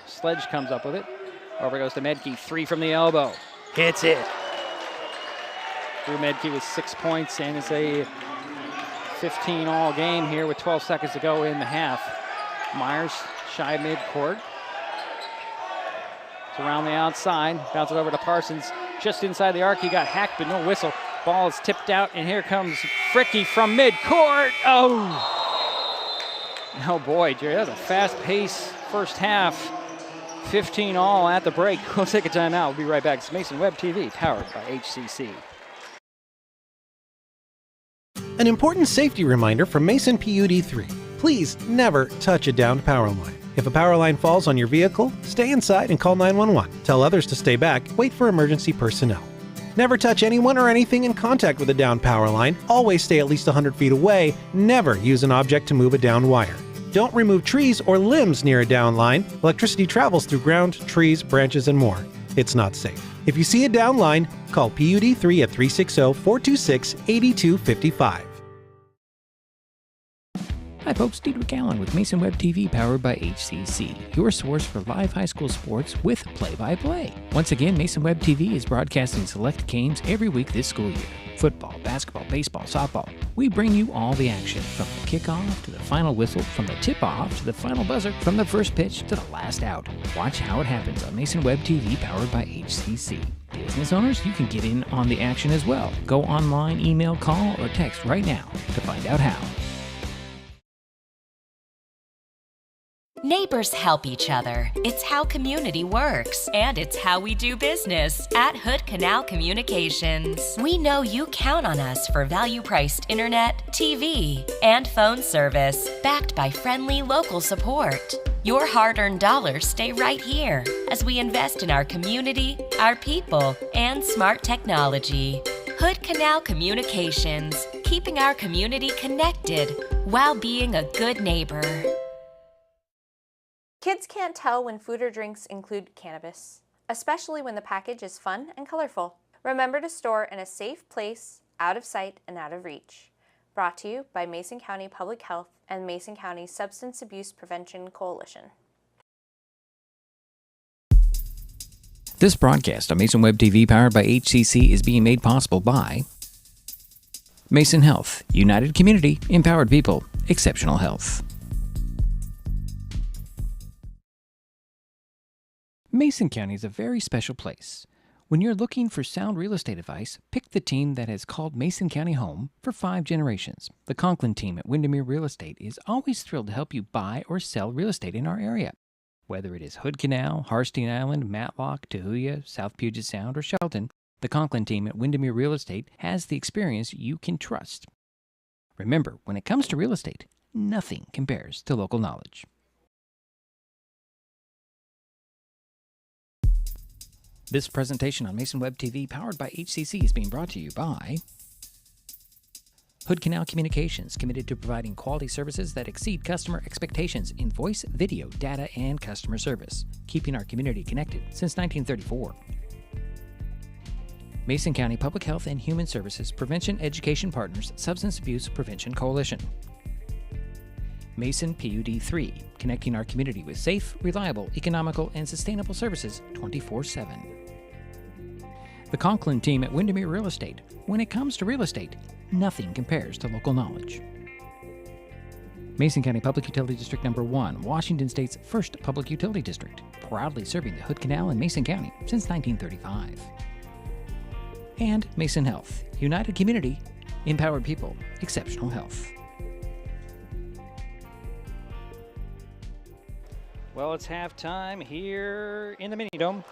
Sledge comes up with it. Over goes to Medkey. 3 from the elbow. Hits it. Drew Medkey with 6 points, and it's a 15-all game here with 12 seconds to go in the half. Myers shy midcourt. It's around the outside. Bounce it over to Parsons. Just inside the arc, he got hacked, but no whistle. Ball is tipped out, and here comes Fricky from midcourt. Oh boy, Jerry, that was a fast-paced first half. 15-all at the break. We'll take a timeout. We'll be right back. It's Mason Web TV, powered by HCC. An important safety reminder from Mason PUD 3. Please never touch a downed power line. If a power line falls on your vehicle, stay inside and call 911. Tell others to stay back. Wait for emergency personnel. Never touch anyone or anything in contact with a downed power line. Always stay at least 100 feet away. Never use an object to move a downed wire. Don't remove trees or limbs near a downed line. Electricity travels through ground, trees, branches, and more. It's not safe. If you see a downed line, call PUD3 at 360-426-8255. Hi folks, Diedrich Allen with Mason Web TV powered by HCC, your source for live high school sports with play-by-play. Once again, Mason Web TV is broadcasting select games every week this school year. Football, basketball, baseball, softball. We bring you all the action, from the kickoff to the final whistle, from the tip-off to the final buzzer, from the first pitch to the last out. Watch how it happens on Mason Web TV powered by HCC. Business owners, you can get in on the action as well. Go online, email, call, or text right now to find out how. Neighbors help each other. It's how community works, and it's how we do business at Hood Canal Communications. We know you count on us for value-priced internet, TV, and phone service, backed by friendly local support. Your hard-earned dollars stay right here as we invest in our community, our people, and smart technology. Hood Canal Communications, keeping our community connected while being a good neighbor. Kids can't tell when food or drinks include cannabis, especially when the package is fun and colorful. Remember to store in a safe place, out of sight and out of reach. Brought to you by Mason County Public Health and Mason County Substance Abuse Prevention Coalition. This broadcast on Mason Web TV powered by HCC is being made possible by Mason Health, United Community, Empowered People, Exceptional Health. Mason County is a very special place. When you're looking for sound real estate advice, pick the team that has called Mason County home for 5 generations. The Conklin team at Windermere Real Estate is always thrilled to help you buy or sell real estate in our area. Whether it is Hood Canal, Harstein Island, Matlock, Tahuya, South Puget Sound, or Shelton, the Conklin team at Windermere Real Estate has the experience you can trust. Remember, when it comes to real estate, nothing compares to local knowledge. This presentation on Mason Web TV powered by HCC is being brought to you by Hood Canal Communications, committed to providing quality services that exceed customer expectations in voice, video, data, and customer service, keeping our community connected since 1934. Mason County Public Health and Human Services Prevention Education Partners Substance Abuse Prevention Coalition. Mason PUD3, connecting our community with safe, reliable, economical, and sustainable services 24/7. The Conklin team at Windermere Real Estate. When it comes to real estate, nothing compares to local knowledge. Mason County Public Utility District Number 1, Washington State's first public utility district, proudly serving the Hood Canal and Mason County since 1935. And Mason Health, United Community, Empowered People, Exceptional Health. Well, it's halftime here in the Mini Dome.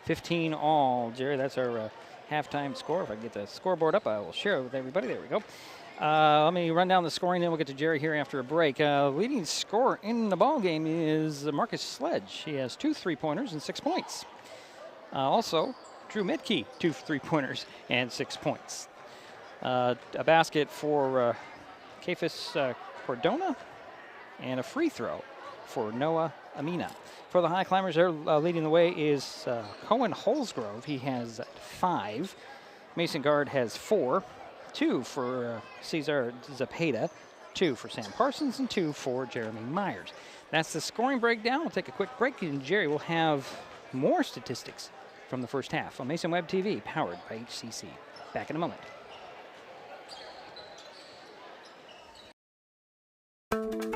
15 all. Jerry, that's our halftime score. If I can get the scoreboard up, I will share it with everybody. There we go. Let me run down the scoring, then we'll get to Jerry here after a break. Leading scorer in the ball game is Marcus Sledge. He has 2 3-pointers and 6 points. Also, Drew Midkey, 2 3-pointers and 6 points. A basket for Kefis Cordona and a free throw for Noah Amina. For the Highclimbers, they're leading the way is Cohen Holsgrove. He has 5. Mason Guard has 4. 2 for Cesar Zapata, 2 for Sam Parsons, and 2 for Jeremy Myers. That's the scoring breakdown. We'll take a quick break, and Jerry will have more statistics from the first half on Mason Web TV, powered by HCC. Back in a moment.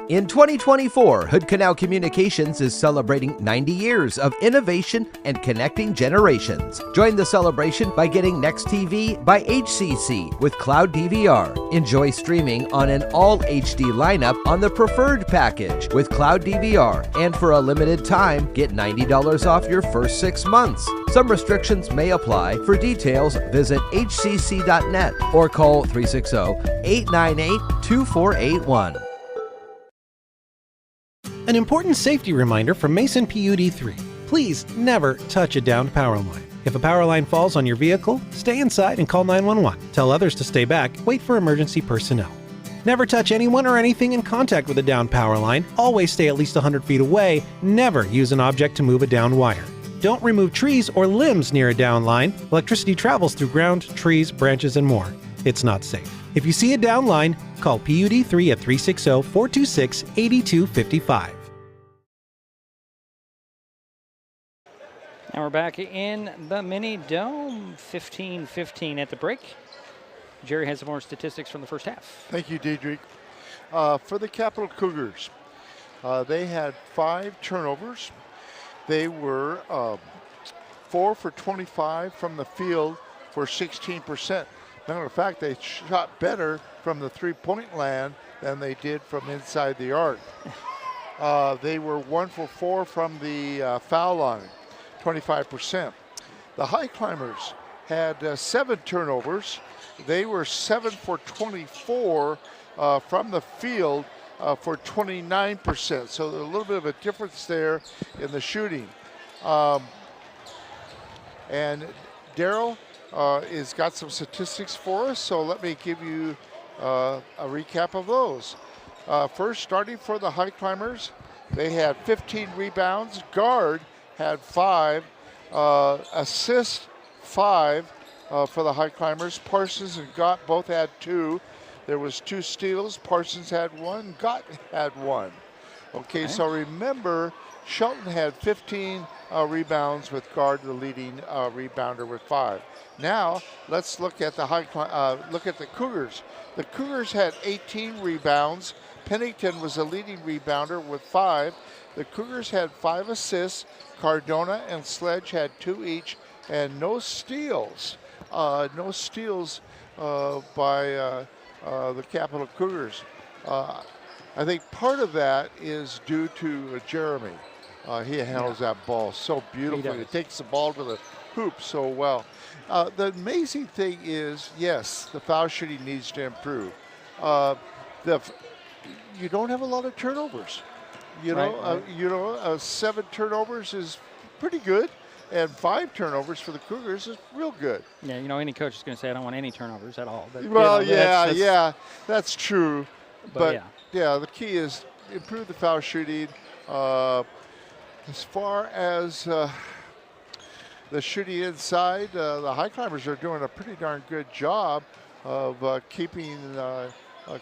In 2024, Hood Canal Communications is celebrating 90 years of innovation and connecting generations. Join the celebration by getting Next TV by HCC with Cloud DVR. Enjoy streaming on an all HD lineup on the preferred package with Cloud DVR. And for a limited time, get $90 off your first 6 months. Some restrictions may apply. For details, visit hcc.net or call 360-898-2481. An important safety reminder from Mason PUD3. Please never touch a downed power line. If a power line falls on your vehicle, stay inside and call 911. Tell others to stay back. Wait for emergency personnel. Never touch anyone or anything in contact with a downed power line. Always stay at least 100 feet away. Never use an object to move a downed wire. Don't remove trees or limbs near a downed line. Electricity travels through ground, trees, branches, and more. It's not safe. If you see a downed line, call PUD3 at 360-426-8255. And we're back in the mini dome, 15-15 at the break. Jerry has some more statistics from the first half. Thank you, Diedrich. For the Capital Cougars, they had 5 turnovers. They were 4 for 25 from the field for 16%. Matter of fact, they shot better from the three-point land than they did from inside the arc. They were 1 for 4 from the foul line, 25%. The Highclimbers had 7 turnovers. They were 7 for 24 from the field for 29%. So there's a little bit of a difference there in the shooting. And Daryl has got some statistics for us, so let me give you a recap of those. First, starting for the Highclimbers, they had 15 rebounds. Guard had 5, assist 5 for the Highclimbers. Parsons and Gott both had 2. There was 2 steals. Parsons had 1. Gott had 1. Okay, so remember, Shelton had 15 rebounds with Guard the leading rebounder with 5. Now let's look at the Cougars. The Cougars had 18 rebounds. Pennington was the leading rebounder with 5. The Cougars had 5 assists. Cardona and Sledge had 2 each, and no steals. No steals by the Capital Cougars. I think part of that is due to Jeremy. He handles that ball so beautifully. He takes the ball to the hoop so well. The amazing thing is, yes, the foul shooting needs to improve. You don't have a lot of turnovers. You know, 7 turnovers is pretty good, and 5 turnovers for the Cougars is real good. Yeah, you know, any coach is going to say, I don't want any turnovers at all. But, well, you know, that's true. But yeah, the key is improve the foul shooting. As far as the shooting inside, the Highclimbers are doing a pretty darn good job of keeping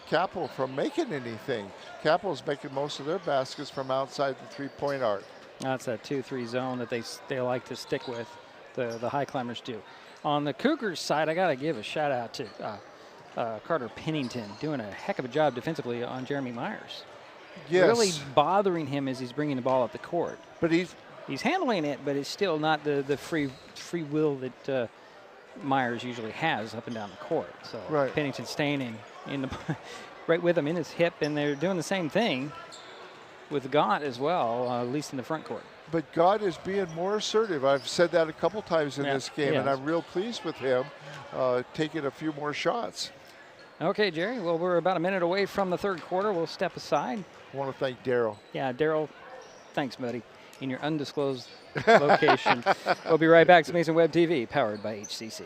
Capital from making anything. Capital's making most of their baskets from outside the three-point arc. That's that 2-3 zone that they like to stick with, the Highclimbers do. On the Cougars side, I got to give a shout out to Carter Pennington, doing a heck of a job defensively on Jeremy Myers. Yes. Really bothering him as he's bringing the ball up the court. But he's handling it, but it's still not the free will that Myers usually has up and down the court. So Pennington staying in the right with him in his hip, and they're doing the same thing with Gott as well, at least in the front court. But Gott is being more assertive. I've said that a couple times in this game, and I'm real pleased with him taking a few more shots. Okay, Jerry. Well, we're about a minute away from the third quarter. We'll step aside. I want to thank Daryl. Yeah, Daryl, thanks, buddy, in your undisclosed location. We'll be right back to Mason Web TV, powered by HCC.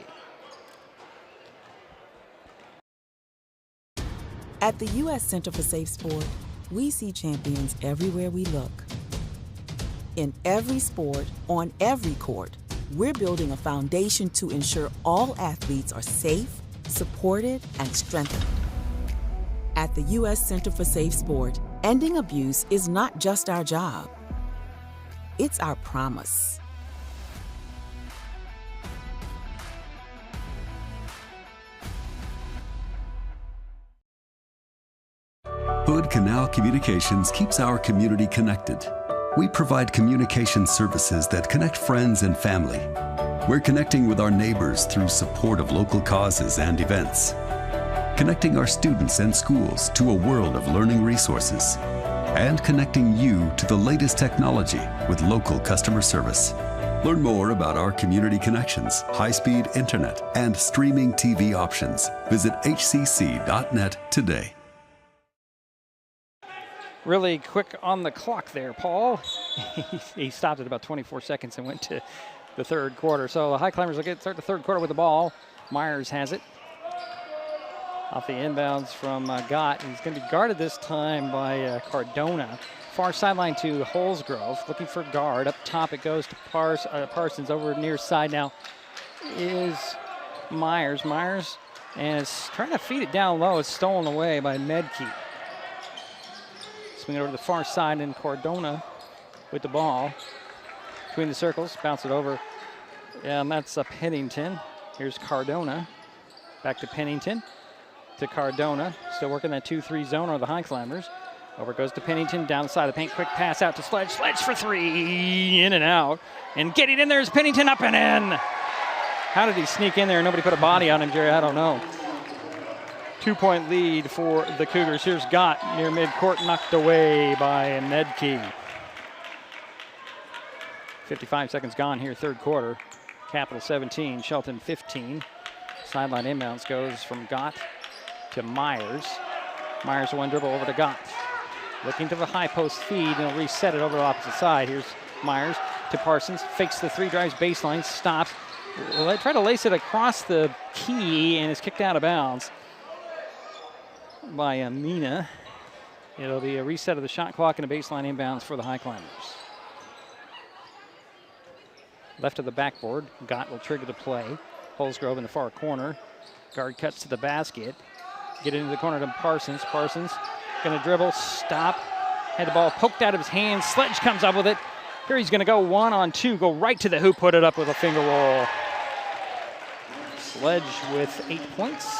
At the U.S. Center for Safe Sport, we see champions everywhere we look. In every sport, on every court, we're building a foundation to ensure all athletes are safe, supported, and strengthened. At the U.S. Center for Safe Sport, ending abuse is not just our job. It's our promise. Hood Canal Communications keeps our community connected. We provide communication services that connect friends and family. We're connecting with our neighbors through support of local causes and events. Connecting our students and schools to a world of learning resources. And connecting you to the latest technology with local customer service. Learn more about our community connections, high-speed internet, and streaming TV options. Visit hcc.net today. really quick on the clock there, Paul. He stopped at about 24 seconds and went to the third quarter. So the Highclimbers will start the third quarter with the ball. Myers has it. Off the inbounds from Gott. He's going to be guarded this time by Cardona. Far sideline to Holsgrove, looking for guard. Up top it goes to Parsons. Over near side now is Myers. Myers is trying to feed it down low. It's stolen away by Medkey. Swing it over to the far side, and Cardona with the ball between the circles. Bounce it over, and that's Pennington. Here's Cardona. Back to Pennington. To Cardona. Still working that 2-3 zone are the Highclimbers. Over goes to Pennington, down the side of the paint, quick pass out to Sledge. Sledge for three, in and out. And getting in there is Pennington, up and in. How did he sneak in there and nobody put a body on him, Jerry? I don't know. 2-point lead for the Cougars. Here's Gott near midcourt, knocked away by Medkey. 55 seconds gone here, third quarter. Capital 17, Shelton 15. Sideline inbounds goes from Gott to Myers. Myers one dribble over to Gott. Looking to the high post feed, and he'll reset it over the opposite side. Here's Myers to Parsons. Fakes the three, drives baseline, stops. Try to lace it across the key, and is kicked out of bounds by Amina. It'll be a reset of the shot clock and a baseline inbounds for the Highclimbers. Left of the backboard, Gott will trigger the play. Holsgrove in the far corner. Guard cuts to the basket. Get into the corner to Parsons. Parsons gonna dribble, stop. Had the ball poked out of his hands. Sledge comes up with it. Here he's gonna go 1-on-2, go right to the hoop, put it up with a finger roll. Sledge with 8 points.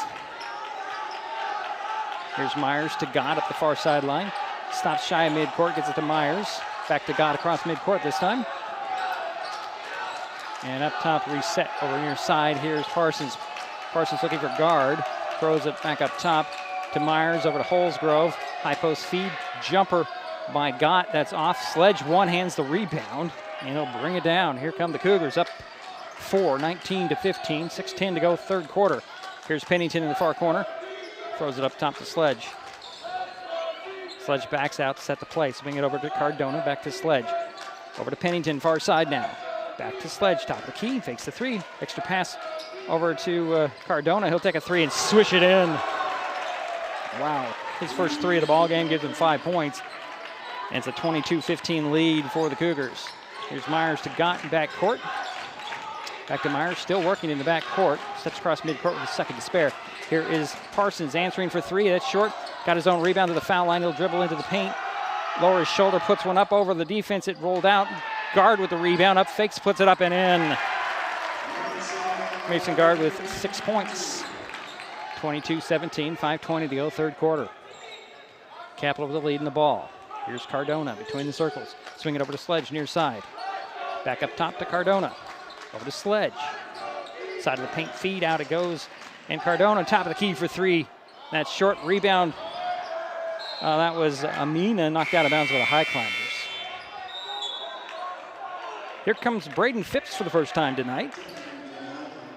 Here's Myers to Gott up the far sideline. Stops shy of midcourt, gets it to Myers. Back to Gott across midcourt this time. And up top, reset over near side. Here's Parsons. Parsons looking for guard. Throws it back up top to Myers, over to Holsgrove. High post feed, jumper by Gott. That's off. Sledge one-hands the rebound, and he'll bring it down. Here come the Cougars, up 4, 19-15, 6:10 to go, third quarter. Here's Pennington in the far corner. Throws it up top to Sledge. Sledge backs out to set the play. Swing it over to Cardona, back to Sledge. Over to Pennington, far side now. Back to Sledge, top of the key, fakes the three. Extra pass over to Cardona. He'll take a three and swish it in. Wow, his first three of the ball game gives him 5 points. And it's a 22-15 lead for the Cougars. Here's Myers to Gott in back court. Back to Myers, still working in the back court. Steps across midcourt with a second to spare. Here is Parsons answering for three. That's short. Got his own rebound to the foul line. He'll dribble into the paint. Lower his shoulder, puts one up over the defense. It rolled out. Guard with the rebound, up fakes, puts it up and in. Mason Guard with 6 points. 22-17, 5:20 to go, third quarter. Capital with the lead in the ball. Here's Cardona between the circles. Swing it over to Sledge near side. Back up top to Cardona. Over to Sledge. Side of the paint feed, out it goes. And Cardona top of the key for three. That short rebound. That was Amina, knocked out of bounds by the Highclimbers. Here comes Braden Phipps for the first time tonight.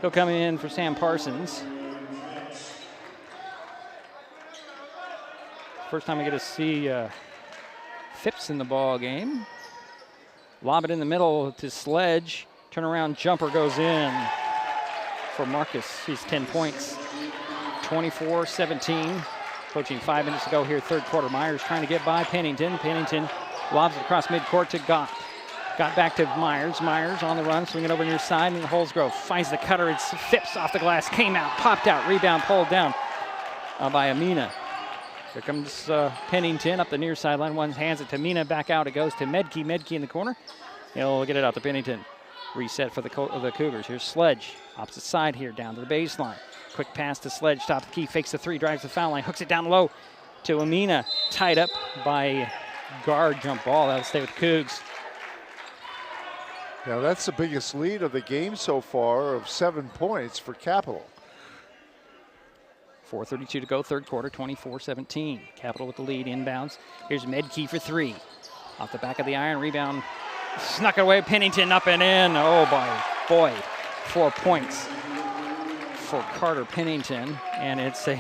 He'll come in for Sam Parsons. First time we get to see Phipps in the ball game. Lob it in the middle to Sledge. Turnaround jumper goes in for Marcus. He's 10 points. 24-17. Approaching 5 minutes to go here, third quarter. Myers trying to get by Pennington. Pennington lobs it across midcourt to Gott. Got back to Myers. Myers on the run, swinging over near side, and Holsgrove finds the cutter. It's Phipps off the glass, came out, popped out, rebound pulled down by Amina. Here comes Pennington up the near sideline. One hands it to Amina, back out it goes to Medkey. Medkey in the corner. He'll get it out to Pennington. Reset for the Cougars. Here's Sledge, opposite side here, down to the baseline. Quick pass to Sledge, top of the key, fakes the three, drives the foul line, hooks it down low to Amina. Tied up by Guard, jump ball. That'll stay with the Cougs. Now that's the biggest lead of the game so far of 7 points for Capital. 4:32 to go, third quarter, 24-17. Capital with the lead, inbounds. Here's Medkey for three. Off the back of the iron, rebound. Snuck away, Pennington up and in. Oh boy, 4 points for Carter Pennington. And it's a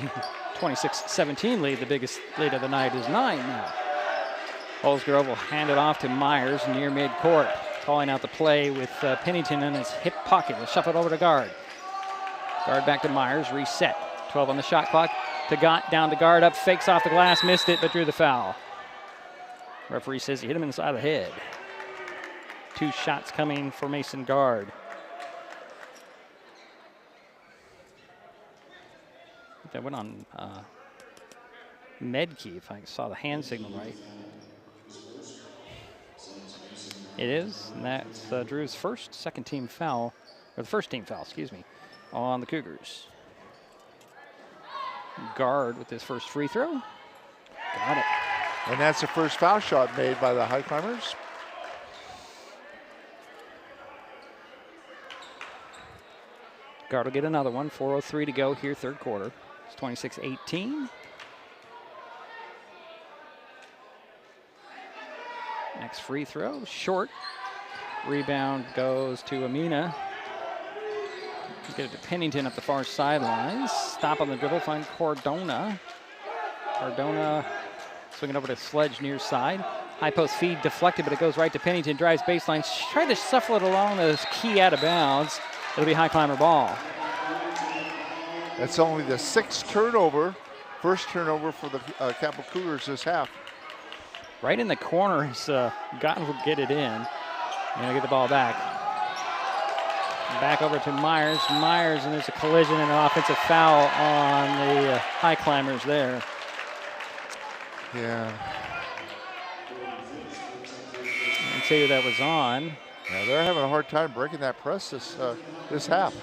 26-17 lead. The biggest lead of the night is 9 now. Holsgrove will hand it off to Myers near midcourt. Calling out the play with Pennington in his hip pocket. He'll shuffle it over to guard. Guard back to Myers, reset. 12 on the shot clock. To Gott, down to guard, up, fakes off the glass, missed it, but drew the foul. Referee says he hit him in the side of the head. 2 shots coming for Mason guard. That went on Medkey, if I saw the hand signal right. It is, and that's Drew's second team foul, or the first team foul, excuse me, on the Cougars. Guard with his first free throw. Got it. And that's the first foul shot made by the Highclimbers. Guard will get another one. 4:03 to go here, third quarter. It's 26-18. Next free throw, short. Rebound goes to Amina. Get it to Pennington up the far sidelines. Stop on the dribble, find Cardona. Cardona swinging over to Sledge near side. High post feed deflected, but it goes right to Pennington. Drives baseline. Try to shuffle it along the key out of bounds. It'll be Highclimber ball. That's only the 6th turnover. First turnover for the Capital Cougars this half. Right in the corner, Gott will get it in. And he'll get the ball back. Back over to Myers. Myers, and there's a collision and an offensive foul on the Highclimbers there. Yeah. I can see who that was on. Yeah, they're having a hard time breaking that press this half.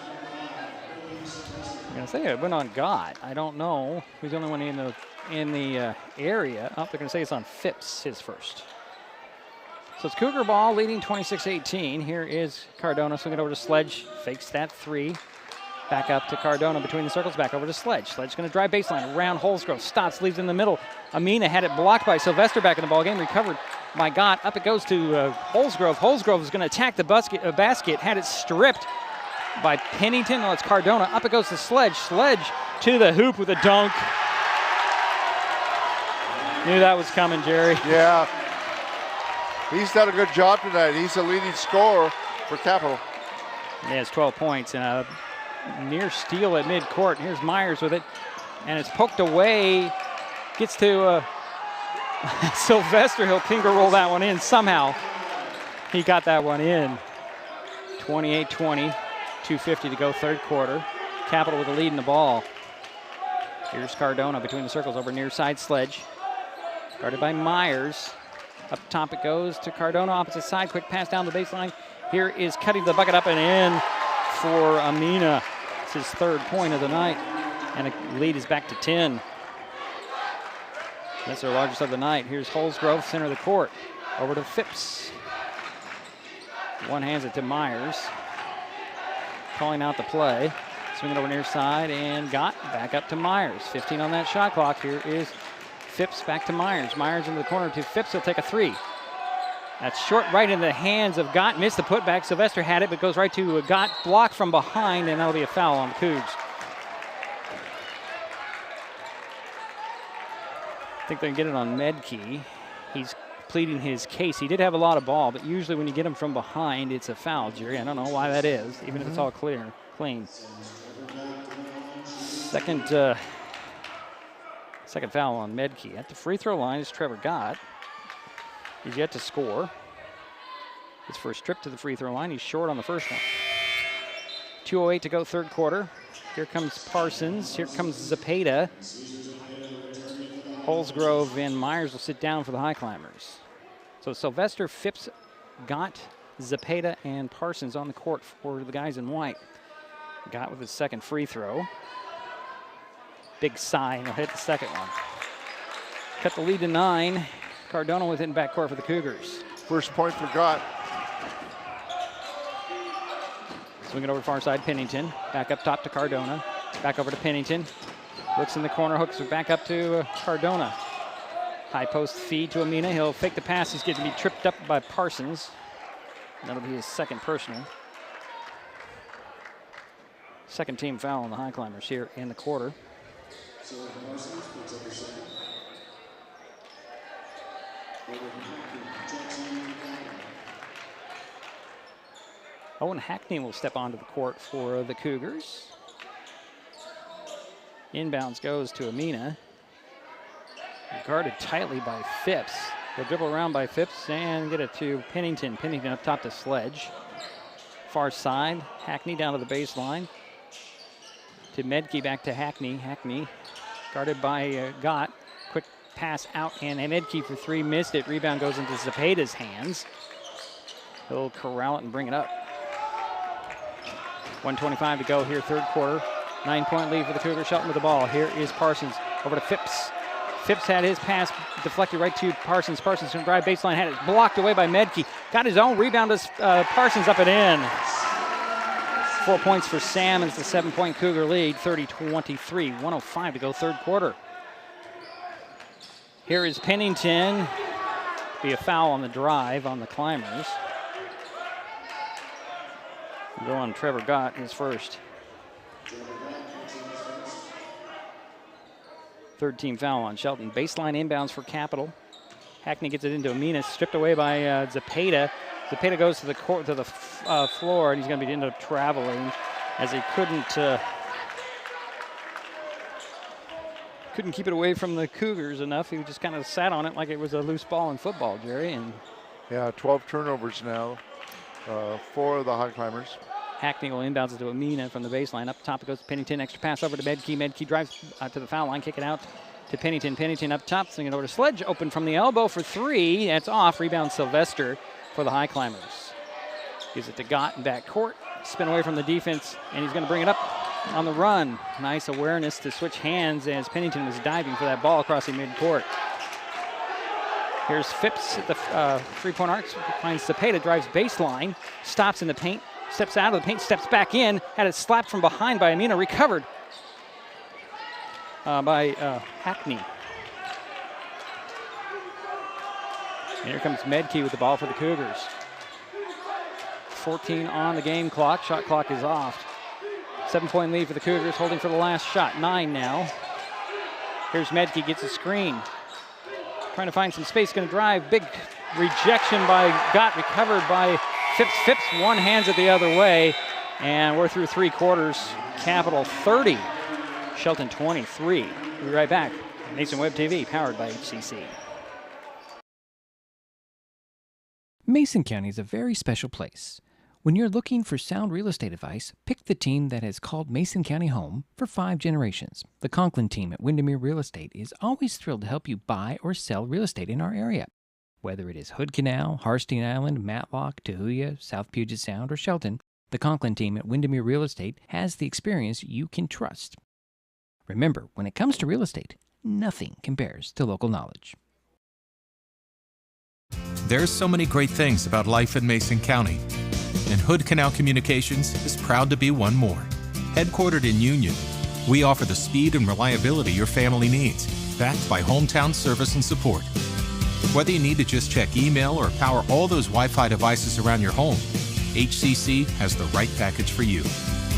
I'm gonna say it went on Gott. I don't know who's the only one in the area. Oh, they're gonna say it's on Phipps, his first. So it's Cougar ball, leading 26-18. Here is Cardona swinging over to Sledge, fakes that 3. Back up to Cardona between the circles, back over to Sledge. Sledge going to drive baseline, around Holsgrove, stops, leaves in the middle. Amina had it blocked by Sylvester back in the ball game, recovered by Gott. Up it goes to Holsgrove. Holsgrove is going to attack the basket, had it stripped by Pennington. No, it's Cardona. Up it goes to Sledge. Sledge to the hoop with a dunk. Knew that was coming, Jerry. Yeah. He's done a good job tonight. He's the leading scorer for Capital. Yeah, it's 12 points and a near steal at midcourt. Here's Myers with it, and it's poked away. Gets to Sylvester. He'll finger roll that one in somehow. He got that one in. 28-20, 2:50 to go, third quarter. Capital with the lead in the ball. Here's Cardona between the circles over near side Sledge. Guarded by Myers. Up top it goes to Cardona, opposite side. Quick pass down the baseline. Here is cutting the bucket up and in for Amina. It's his 3rd point of the night. And the lead is back to 10. That's their largest of the night. Here's Holsgrove, center of the court. Over to Phipps. One hands it to Myers. Calling out the play. Swinging over near side and Gott back up to Myers. 15 on that shot clock. Here is Phipps back to Myers. Myers into the corner to Phipps. He'll take a 3. That's short right in the hands of Gott. Missed the putback. Sylvester had it, but goes right to Gott. Blocked from behind, and that'll be a foul on the Cougs. I think they can get it on Medkey. He's pleading his case. He did have a lot of ball, but usually when you get him from behind, it's a foul, Jerry. I don't know why that is, even if it's all clean. Second foul on Medkey. At the free throw line is Trevor Gott. He's yet to score. His first trip to the free throw line. He's short on the first one. 2:08 to go, third quarter. Here comes Parsons. Here comes Zapata. Holsgrove and Myers will sit down for the Highclimbers. So Sylvester, Phipps, Gott, Zapata, and Parsons on the court for the guys in white. Gott with his second free throw. Big sigh, and he'll hit the second one. Cut the lead to 9. Cardona within backcourt for the Cougars. First point for Gott. Swinging over far side, Pennington. Back up top to Cardona. Back over to Pennington. Looks in the corner, hooks it back up to Cardona. High post feed to Amina. He'll fake the pass. He's going to be tripped up by Parsons. That'll be his second personal. Second team foul on the Highclimbers here in the quarter. Owen Hackney will step onto the court for the Cougars. Inbounds goes to Amina. Guarded tightly by Phipps. They'll dribble around by Phipps and get it to Pennington. Pennington up top to Sledge. Far side, Hackney down to the baseline. To Medke, back to Hackney. Hackney guarded by Gott. Quick pass out, and Medke for three, missed it. Rebound goes into Zepeda's hands. He'll corral it and bring it up. 1:25 to go here, third quarter. 9-point lead for the Cougars. Shelton with the ball. Here is Parsons over to Phipps. Phipps had his pass deflected right to Parsons. Parsons from drive baseline, had it blocked away by Medke. Got his own rebound as Parsons up and in. 4 points for Sam, and it's the 7-point Cougar lead, 30-23. 1:05 to go, third quarter. Here is Pennington. Be a foul on the drive on the Climbers. Go on Trevor Gott, his first. Third team foul on Shelton. Baseline inbounds for Capital. Hackney gets it into Amina, stripped away by Zepeda. Zepeda goes to the court, to the floor, and he's going to end up traveling as he couldn't keep it away from the Cougars enough. He just kind of sat on it like it was a loose ball in football, Jerry. And yeah, 12 turnovers now for the Highclimbers. Hackney will inbounds it to Amina from the baseline. Up top it goes to Pennington. Extra pass over to Medke. Medke drives to the foul line, kick it out to Pennington. Pennington up top, swing it over to Sledge. Open from the elbow for three. That's off. Rebound Sylvester for the Highclimbers. Gives it to Gott in back court. Spin away from the defense, and he's going to bring it up on the run. Nice awareness to switch hands as Pennington was diving for that ball crossing midcourt. Here's Phipps at the three-point arc. Finds Zepeda, drives baseline, stops in the paint. Steps out of the paint, steps back in, had it slapped from behind by Amina, recovered by Hackney. And here comes Medke with the ball for the Cougars. 14 on the game clock, shot clock is off. 7-point lead for the Cougars, holding for the last shot, 9 now. Here's Medke, gets a screen. Trying to find some space, gonna drive, big rejection by Gott, recovered by Phipps. Phipps one hands it the other way, and we're through three quarters. Capital 30, Shelton 23. We'll be right back. Mason Web TV, powered by HCC. Mason County is a very special place. When you're looking for sound real estate advice, pick the team that has called Mason County home for 5 generations. The Conklin team at Windermere Real Estate is always thrilled to help you buy or sell real estate in our area. Whether it is Hood Canal, Harstein Island, Matlock, Tahuya, South Puget Sound, or Shelton, the Conklin team at Windermere Real Estate has the experience you can trust. Remember, when it comes to real estate, nothing compares to local knowledge. There's so many great things about life in Mason County, and Hood Canal Communications is proud to be one more. Headquartered in Union, we offer the speed and reliability your family needs, backed by hometown service and support. Whether you need to just check email or power all those Wi-Fi devices around your home, HCC has the right package for you.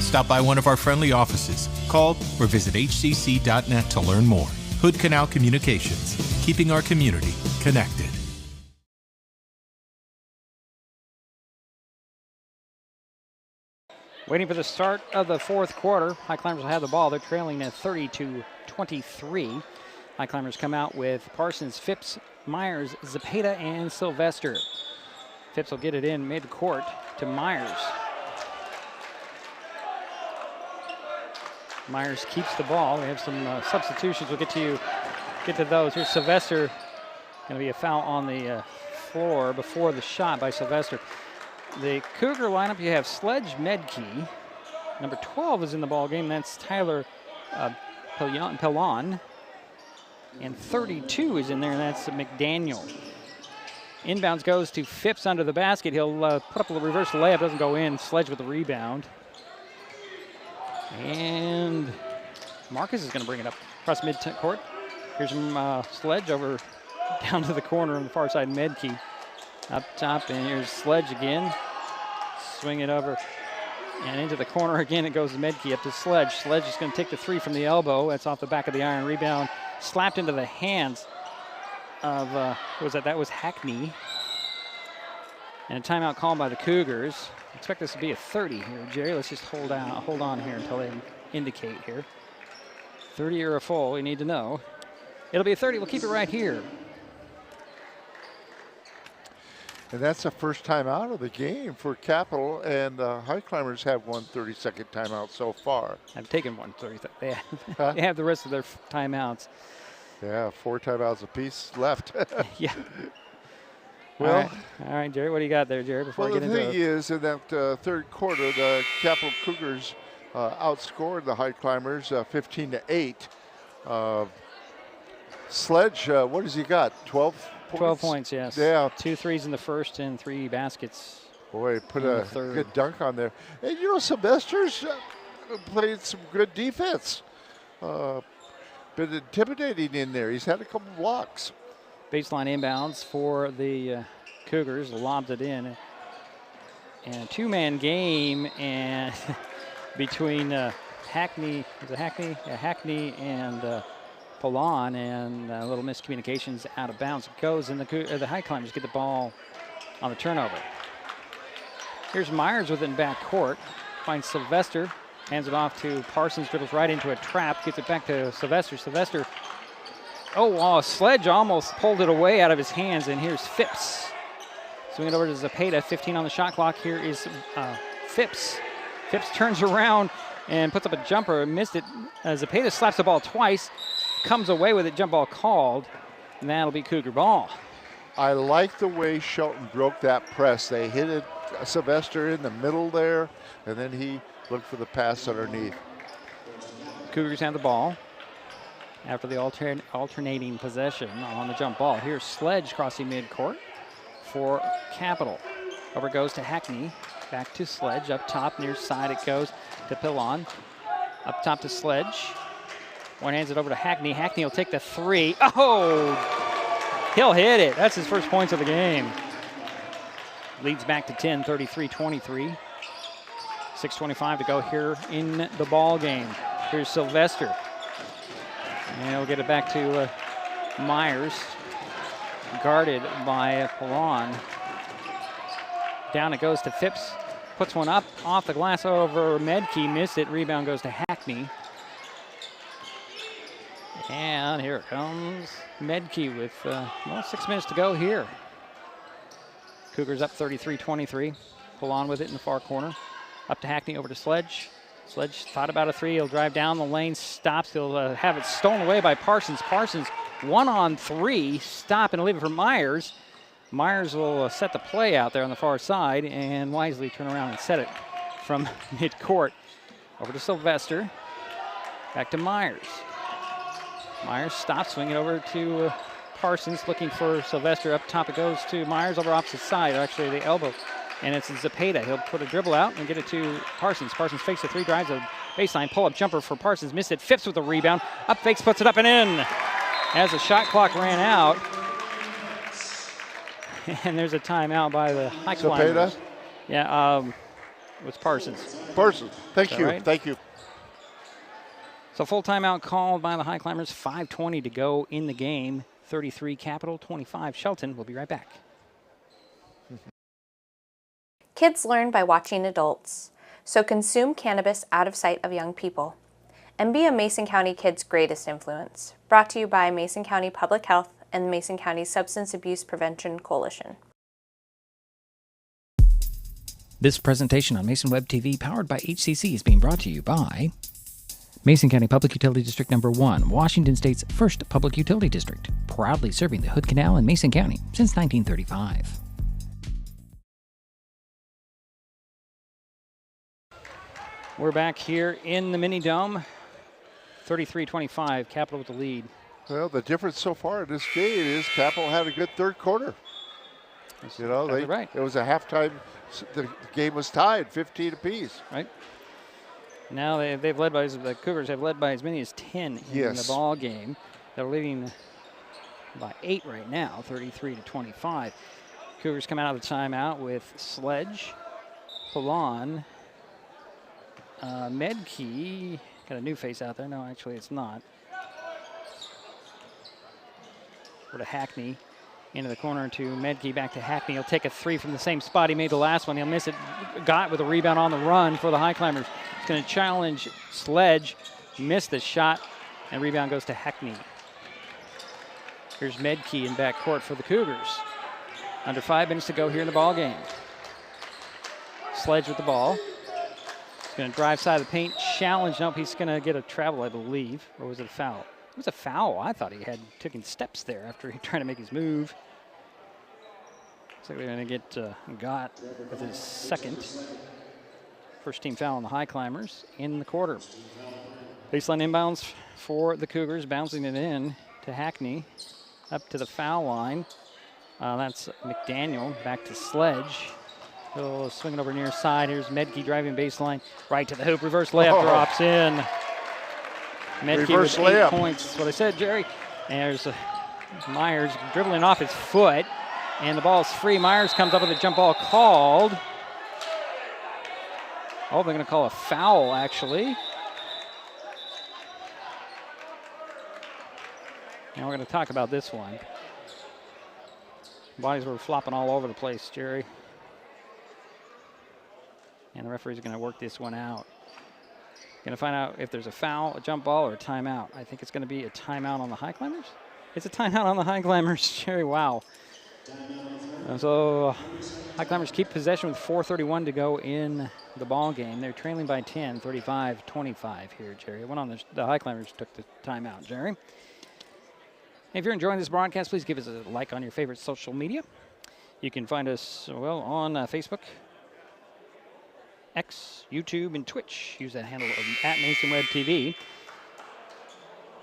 Stop by one of our friendly offices, call or visit hcc.net to learn more. Hood Canal Communications, keeping our community connected. Waiting for the start of the fourth quarter. Highclimbers will have the ball. They're trailing at 30-23. Highclimbers come out with Parsons, Phipps, Myers, Zepeda, and Sylvester. Phipps will get it in mid-court to Myers. Myers keeps the ball. We have some substitutions. We'll get to those. Here's Sylvester. Going to be a foul on the floor before the shot by Sylvester. The Cougar lineup, you have Sledge, Medke. Number 12 is in the ball game. That's Tyler Pellon. And 32 is in there, and that's McDaniel. Inbounds goes to Phipps under the basket. He'll put up a reverse layup, doesn't go in. Sledge with the rebound. And Marcus is going to bring it up across mid-court. Here's Sledge over down to the corner on the far side, Medke. Up top, and here's Sledge again. Swing it over and into the corner again. It goes to Medke up to Sledge. Sledge is going to take the three from the elbow. That's off the back of the iron. Rebound slapped into the hands of, who was that? That was Hackney. And a timeout called by the Cougars. Expect this to be a 30 here, Jerry. Let's just hold on here until they indicate here. 30 or a full, we need to know. It'll be a 30. We'll keep it right here. And that's the first timeout of the game for Capital, and the Highclimbers have one 30-second timeout so far. I've taken one 30. They have the rest of their timeouts. Yeah, 4 timeouts apiece left. Yeah. Well, all right, Jerry, what do you got there, Jerry, before I get into it? The thing is, in that third quarter, the Capital Cougars outscored the Highclimbers 15-8. Sledge, what has he got? 12 points? 12 points, yes. Yeah. 2 threes in the first and 3 baskets. Boy, put a good dunk on there. And, Sylvester's played some good defense. Been intimidating in there. He's had a couple blocks. Baseline inbounds for the Cougars, lobbed it in. And a 2-man game and between Hackney and Polan, and a little miscommunications out of bounds. It goes, and the Highclimbers get the ball on the turnover. Here's Myers within back court. Finds Sylvester, hands it off to Parsons, dribbles right into a trap, gets it back to Sylvester. Sylvester, Sledge almost pulled it away out of his hands, and here's Phipps. Swing it over to Zepeda, 15 on the shot clock. Here is Phipps. Phipps turns around and puts up a jumper, missed it. Zepeda slaps the ball twice, comes away with it, jump ball called, and that'll be Cougar ball. I like the way Shelton broke that press. They hit it, Sylvester in the middle there, and then he looked for the pass underneath. Cougars have the ball after the alternating possession on the jump ball. Here's Sledge crossing midcourt for Capital. Over goes to Hackney. Back to Sledge. Up top, near side it goes to Pilon. Up top to Sledge. One hands it over to Hackney. Hackney will take the 3. Oh! He'll hit it. That's his first points of the game. Leads back to 10, 33-23. 6:25 to go here in the ball game. Here's Sylvester. And he'll get it back to Myers. Guarded by Pilon. Down it goes to Phipps. Puts one up off the glass over Medkey. Missed it. Rebound goes to Hackney. And here comes Medkey with 6 minutes to go here. Cougars up 33-23. Pilon with it in the far corner. Up to Hackney, over to Sledge. Sledge thought about a 3. He'll drive down the lane, stops. He'll have it stolen away by Parsons. Parsons 1-on-3. Stop and leave it for Myers. Myers will set the play out there on the far side and wisely turn around and set it from midcourt. Over to Sylvester. Back to Myers. Myers stops, swing it over to Parsons, looking for Sylvester. Up top it goes to Myers over opposite side, actually the elbow. And it's Zepeda. He'll put a dribble out and get it to Parsons. Parsons fakes the 3, drives a baseline pull-up jumper for Parsons. Missed it. Phipps with the rebound. Up fakes, puts it up and in. As the shot clock ran out. And there's a timeout by the Highclimbers. Zepeda? Yeah, it was Parsons. Parsons. Thank you. Right? Thank you. So full timeout called by the Highclimbers. 5:20 to go in the game. 33 Capital, 25 Shelton. We'll be right back. Kids learn by watching adults, so consume cannabis out of sight of young people. And be a Mason County kid's greatest influence. Brought to you by Mason County Public Health and the Mason County Substance Abuse Prevention Coalition. This presentation on Mason Web TV, powered by HCC, is being brought to you by Mason County Public Utility District Number 1, Washington State's first public utility district, proudly serving the Hood Canal in Mason County since 1935. We're back here in the mini dome. 33-25, Capital with the lead. Well, the difference so far in this game is Capital had a good third quarter. That's You know, exactly right. It was a halftime. The game was tied, 15 apiece. Right. Now they've led by, the Cougars have led by as many as 10 in the ball game. They're leading by 8 right now, 33-25. Cougars come out of the timeout with Sledge, Pilon, Medkey. Got a new face out there. No, actually it's not. Over to Hackney. Into the corner to Medke, back to Hackney. He'll take a three from the same spot he made the last one. He'll miss it. Got with a rebound on the run for the Highclimbers. He's going to challenge Sledge. Missed the shot, and rebound goes to Hackney. Here's Medke in backcourt for the Cougars. Under 5 minutes to go here in the ball game. Sledge with the ball. He's going to drive side of the paint. Challenge. Nope, he's going to get a travel, I believe. Or was it a foul? It was a foul. I thought he had taken steps there after he tried to make his move. Looks like they're going to get Gott with his second. First team foul on the Highclimbers in the quarter. Baseline inbounds for the Cougars, bouncing it in to Hackney. Up to the foul line. That's McDaniel. Back to Sledge. He'll swing it over near side. Here's Medke driving baseline. Right to the hoop. Reverse layup drops in. Medke with 8 points. That's what I said, Jerry. And there's Myers dribbling off his foot. And the ball's free. Myers comes up with a jump ball called. Oh, they're going to call a foul, actually. And we're going to talk about this one. Bodies were flopping all over the place, Jerry. And the referees are going to work this one out. Going to find out if there's a foul, a jump ball, or a timeout. I think it's going to be a timeout on the Highclimbers. It's a timeout on the Highclimbers, Jerry. Wow. So Highclimbers keep possession with 4:31 to go in the ball game. They're trailing by 10, 35-25 here, Jerry. It went on the Highclimbers took the timeout, Jerry. If you're enjoying this broadcast, please give us a like on your favorite social media. You can find us, well, on Facebook, X, YouTube, and Twitch. Use that handle of @MasonWebTV.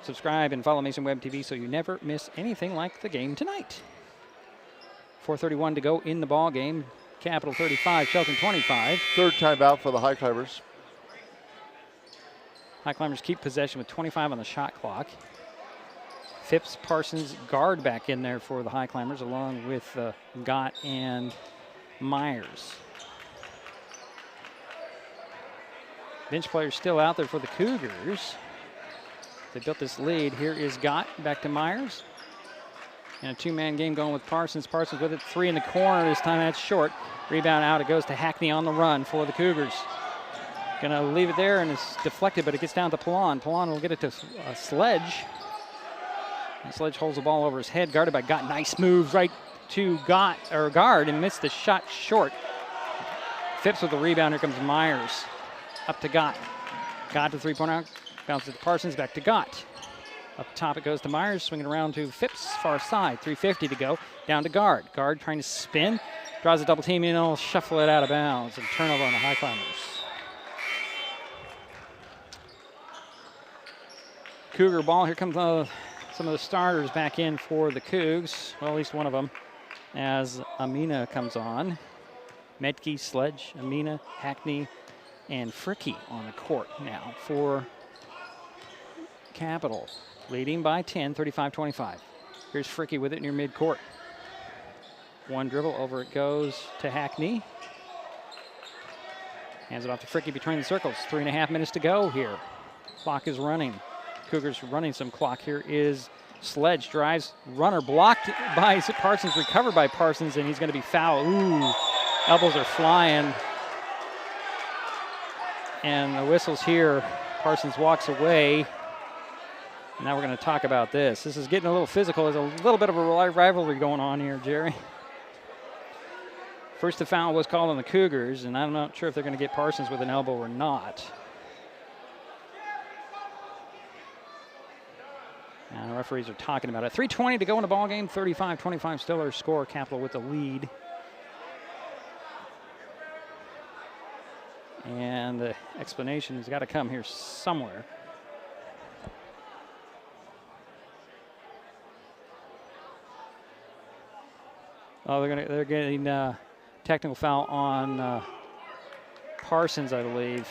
Subscribe and follow Mason Web TV so you never miss anything like the game tonight. 4:31 to go in the ball game. Capital 35, Shelton 25. Third timeout for the Highclimbers. Highclimbers keep possession with 25 on the shot clock. Phipps, Parsons, guard back in there for the Highclimbers, along with Gott and Myers. Bench players still out there for the Cougars. They built this lead. Here is Gott, back to Myers. And a two-man game going with Parsons. Parsons with it, three in the corner. This time that's short. Rebound out. It goes to Hackney on the run for the Cougars. Gonna leave it there, and it's deflected, but it gets down to Pallon. Pallon will get it to Sledge. And Sledge holds the ball over his head, guarded by Gott. Nice move right to guard, and missed the shot short. Phipps with the rebound. Here comes Myers. Up to Gott. Gott to three-point arc. Bounces to Parsons, back to Gott. Up top it goes to Myers, swinging around to Phipps, far side. 3:50 to go. Down to guard. Guard trying to spin. Draws a double team, and he'll shuffle it out of bounds. And turnover on the Highclimbers. Cougar ball. Here comes some of the starters back in for the Cougs. Well, at least one of them, as Amina comes on. Medke, Sledge, Amina, Hackney, and Fricky on the court now for Capital. Leading by 10, 35-25. Here's Fricky with it near midcourt. One dribble, over it goes to Hackney. Hands it off to Fricky between the circles. 3.5 minutes to go here. Clock is running. Cougars running some clock. Here is Sledge, drives, runner blocked by Parsons, recovered by Parsons, and he's going to be fouled. Ooh, elbows are flying. And the whistle's here. Parsons walks away. Now we're going to talk about this. This is getting a little physical. There's a little bit of a rivalry going on here, Jerry. First, the foul was called on the Cougars, and I'm not sure if they're going to get Parsons with an elbow or not. And the referees are talking about it. 3:20 to go in the ball game. 35-25 still our score. Capital with the lead. And the explanation has got to come here somewhere. Oh, they're getting technical foul on Parsons, I believe.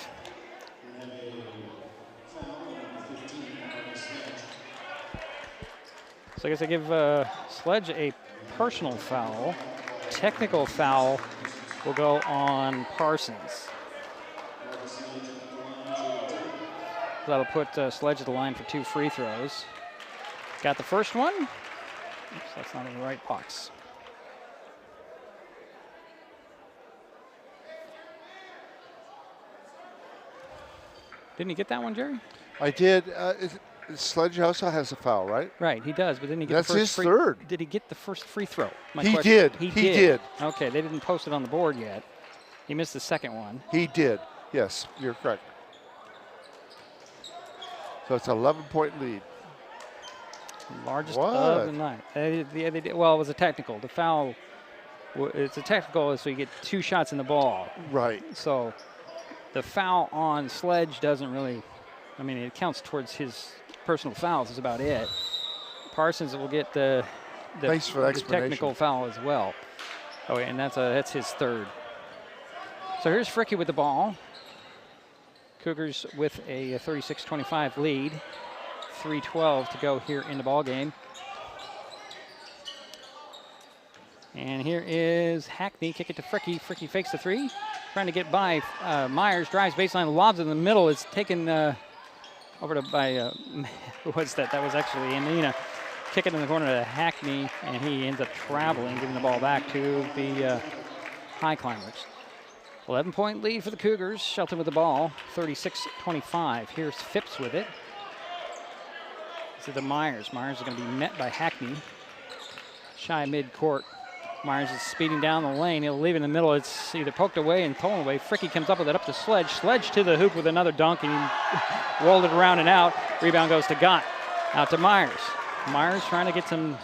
So I guess I give Sledge a personal foul. Technical foul will go on Parsons. That'll put Sledge at the line for 2 free throws. Got the first one, Oops, that's not in the right box. Didn't he get that one, Jerry? I did. Sledge also has a foul, right? Right, he does, but didn't he get That's the first his free, third. Did he get the first free throw? He did. He did. Okay, they didn't post it on the board yet. He missed the second one. He did. Yes, you're correct. So it's an 11-point lead. Largest of the night. Well, it was a technical. The foul, it's a technical, so you get 2 shots in the ball. Right. So the foul on Sledge doesn't really, I mean, it counts towards his personal fouls is about it. Parsons will get the Thanks for the technical foul as well. Oh, and that's his third. So here's Fricky with the ball. Cougars with a 36-25 lead. 3:12 to go here in the ball game. And here is Hackney, kick it to Fricky. Fricky fakes the 3, trying to get by. Myers drives baseline, lobs in the middle. It's taken over to by, who was that? That was actually Amina. Kick it in the corner to Hackney, and he ends up traveling, giving the ball back to the Highclimbers. 11-point lead for the Cougars. Shelton with the ball, 36-25. Here's Phipps with it. To the Myers. Myers is going to be met by Hackney. Shy mid-court. Myers is speeding down the lane. He'll leave it in the middle. It's either poked away and thrown away. Fricky comes up with it up to Sledge. Sledge to the hoop with another dunk, and he rolled it around and out. Rebound goes to Gott. Out to Myers. Myers trying to get some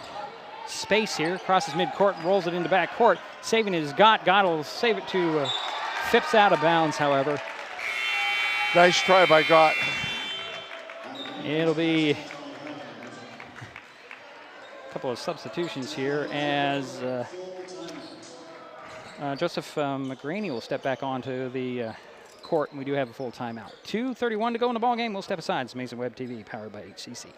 space here. Crosses mid-court, rolls it into back-court. Saving is Gott. Gott will save it to Phipps out of bounds, however. Nice try by Gott. It'll be couple of substitutions here as Joseph McGraney will step back onto the court, and we do have a full timeout. 2:31 to go in the ball game. We'll step aside. It's Mason Web TV, powered by HCC.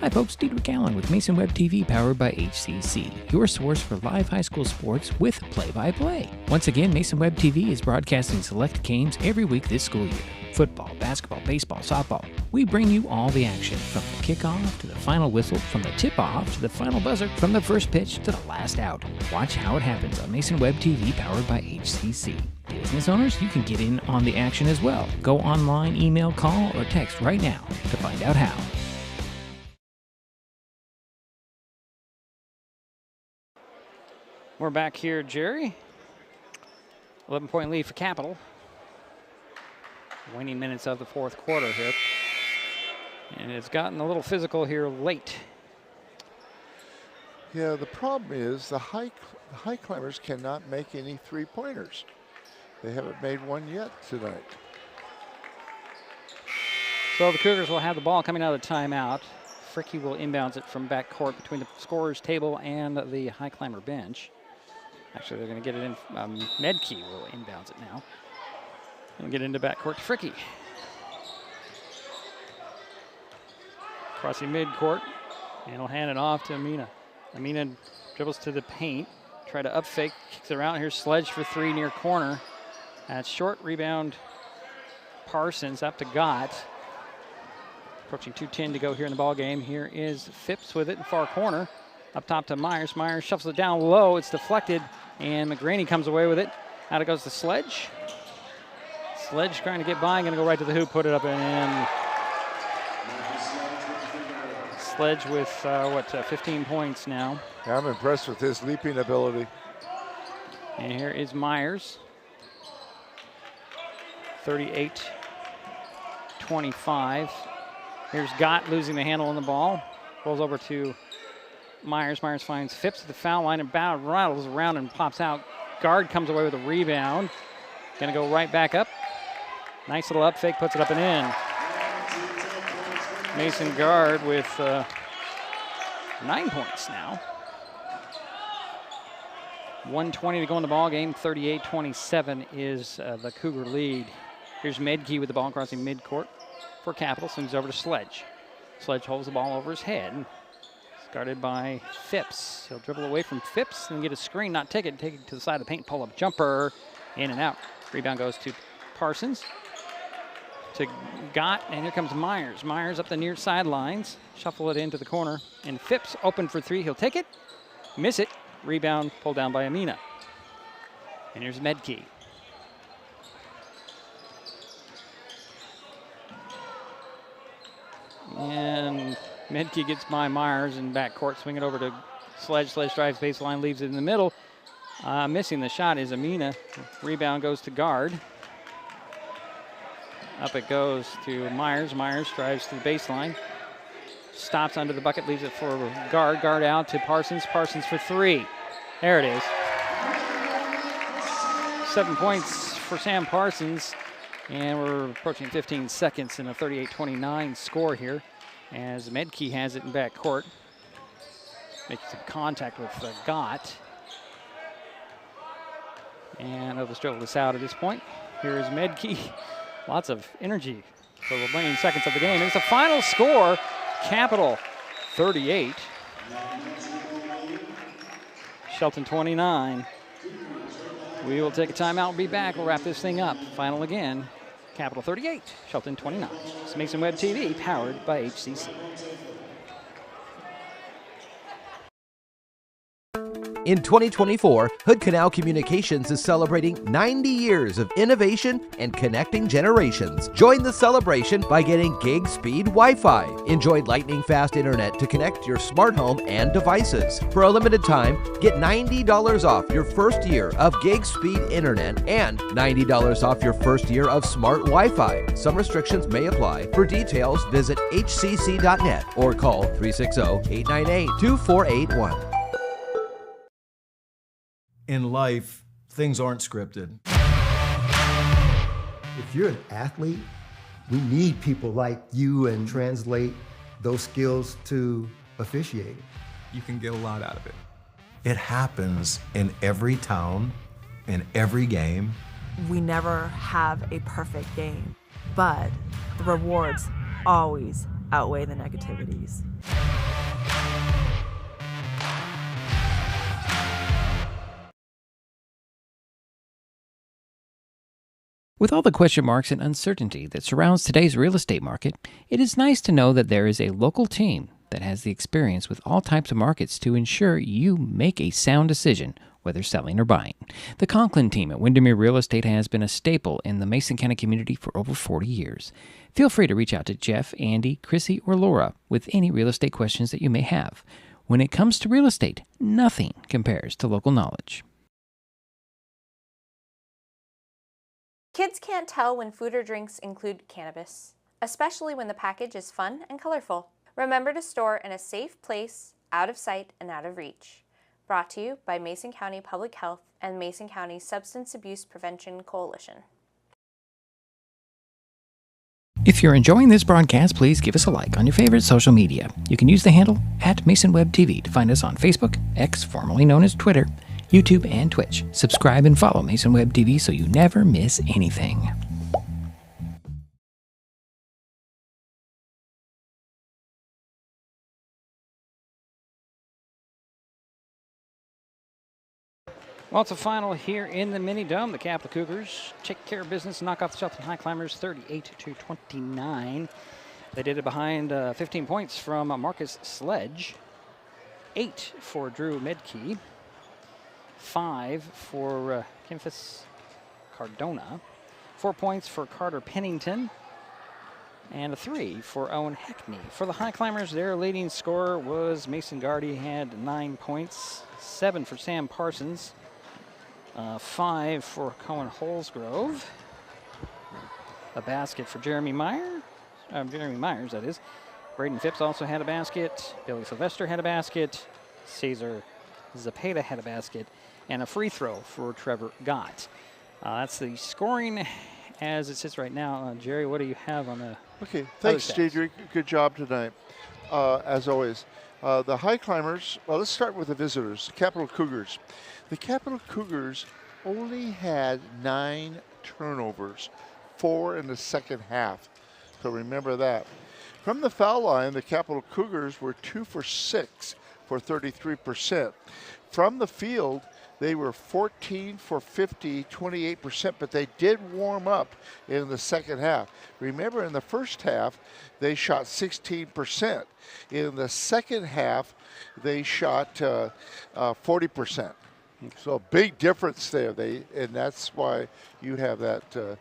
Hi folks, Diedrich Allen with Mason Web TV powered by HCC, your source for live high school sports with play-by-play. Once again, Mason Web TV is broadcasting select games every week this school year. Football, basketball, baseball, softball. We bring you all the action from the kickoff to the final whistle, from the tip-off to the final buzzer, from the first pitch to the last out. Watch how it happens on Mason Web TV powered by HCC. Business owners, you can get in on the action as well. Go online, email, call, or text right now to find out how. We're back here, Jerry. 11-point lead for Capital. Waning minutes of the fourth quarter here. And it's gotten a little physical here late. Yeah, the problem is the Highclimbers cannot make any 3-pointers. They haven't made one yet tonight. So the Cougars will have the ball coming out of the timeout. Fricky will inbounds it from backcourt between the scorer's table and the Highclimber bench. Actually, they're going to get it in. Medkey will inbounds it now. And get into backcourt to Fricky. Crossing midcourt, and he'll hand it off to Amina. Amina dribbles to the paint, try to up fake, kicks it around. Here's Sledge for 3 near corner. That's short rebound. Parsons up to Gott. Approaching 2:10 to go here in the ball game. Here is Phipps with it in far corner. Up top to Myers. Myers shuffles it down low. It's deflected, and McGraney comes away with it. Out it goes to Sledge. Sledge trying to get by, going to go right to the hoop, put it up and in. Sledge with, 15 points now. Yeah, I'm impressed with his leaping ability. And here is Myers. 38-25. Here's Gott losing the handle on the ball. Rolls over to Myers. Myers finds Phipps at the foul line and rattles around and pops out. Guard comes away with a rebound. Going to go right back up. Nice little up fake, puts it up and in. Mason Guard with 9 points now. 1:20 to go in the ball game. 38-27 is the Cougar lead. Here's Medkey with the ball crossing midcourt for Capital. Swings over to Sledge. Sledge holds the ball over his head. It's guarded by Phipps. He'll dribble away from Phipps and get a screen, not take it to the side of the paint, pull-up jumper, in and out. Rebound goes to Parsons. to Gott, and here comes Myers. Myers up the near sidelines, shuffle it into the corner, and Phipps open for three. He'll take it, miss it, rebound pulled down by Amina. And here's Medkey. And Medkey gets by Myers in backcourt, swing it over to Sledge. Sledge drives baseline, leaves it in the middle. Missing the shot is Amina. Rebound goes to Guard. Up it goes to Myers. Myers drives to the baseline. Stops under the bucket, leaves it for Guard. Guard out to Parsons. Parsons for three. There it is. 7 points for Sam Parsons. And we're approaching 15 seconds in a 38-29 score here as Medkey has it in backcourt. Makes some contact with Gott. And they'll just dribble this out at this point. Here's Medkey. Lots of energy for the remaining seconds of the game. It's the final score, Capital 38. Shelton 29. We will take a timeout and be back. We'll wrap this thing up. Final again, Capital 38, Shelton 29. It's Mason Web TV, powered by HCC. In 2024, Hood Canal Communications is celebrating 90 years of innovation and connecting generations. Join the celebration by getting gig speed Wi-Fi. Enjoy lightning fast internet to connect your smart home and devices. For a limited time, get $90 off your first year of gig speed internet and $90 off your first year of smart Wi-Fi. Some restrictions may apply. For details, visit hcc.net or call 360-898-2481. In life, things aren't scripted. If you're an athlete, we need people like you and translate those skills to officiating. You can get a lot out of it. It happens in every town, in every game. We never have a perfect game, but the rewards always outweigh the negativities. With all the question marks and uncertainty that surrounds today's real estate market, it is nice to know that there is a local team that has the experience with all types of markets to ensure you make a sound decision, whether selling or buying. The Conklin team at Windermere Real Estate has been a staple in the Mason County community for over 40 years. Feel free to reach out to Jeff, Andy, Chrissy, or Laura with any real estate questions that you may have. When it comes to real estate, nothing compares to local knowledge. Kids can't tell when food or drinks include cannabis, especially when the package is fun and colorful. Remember to store in a safe place, out of sight and out of reach. Brought to you by Mason County Public Health and Mason County Substance Abuse Prevention Coalition. If you're enjoying this broadcast, please give us a like on your favorite social media. You can use the handle @MasonWebTV to find us on Facebook, X, formerly known as Twitter, YouTube, and Twitch. Subscribe and follow Mason Web TV so you never miss anything. Well, it's a final here in the Mini Dome. The Capital Cougars take care of business, knock off the Shelton Highclimbers 38-29. They did it behind 15 points from Marcus Sledge, 8 for Drew Medkey, 5 for Kimphis Cardona, 4 points for Carter Pennington, and a 3 for Owen Heckney. For the Highclimbers, their leading scorer was Mason Gardy, had 9 points, 7 for Sam Parsons, 5 for Cohen Holsgrove, a basket for Jeremy Myers, that is. Braden Phipps also had a basket, Billy Sylvester had a basket, Cesar Zapata had a basket, and a free throw for Trevor Gott. That's the scoring as it sits right now. Jerry, what do you have on the Okay, thanks, Jadrick. Good job tonight, as always. The Highclimbers, well, let's start with the visitors, the Capital Cougars. The Capital Cougars only had 9 turnovers, 4 in the second half. So remember that. From the foul line, the Capital Cougars were 2 for 6 for 33%. From the field, They were 14 for 50, 28%, but they did warm up in the second half. Remember, in the first half, they shot 16%. In the second half, they shot 40%. So big difference there. And that's why you have that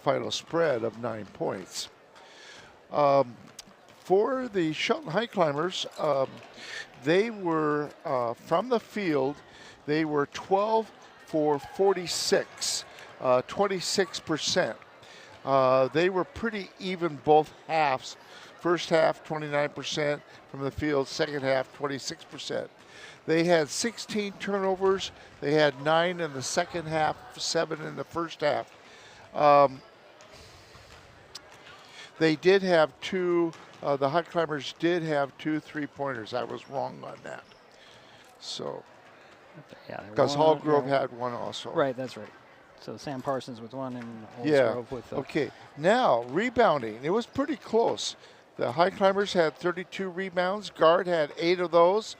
final spread of 9 points. For the Shelton Highclimbers, they were from the field. They were 12 for 46, 26%. They were pretty even both halves. First half, 29% from the field. Second half, 26%. They had 16 turnovers. They had 9 in the second half, 7 in the first half. They did have 2, the Highclimbers did have 2 3-pointers. I was wrong on that. So, because Hallgrove had 1 also. Right, that's right. So Sam Parsons with 1 and Yeah. Holsgrove with Okay. Now, rebounding. It was pretty close. The Highclimbers had 32 rebounds. Guard had 8 of those.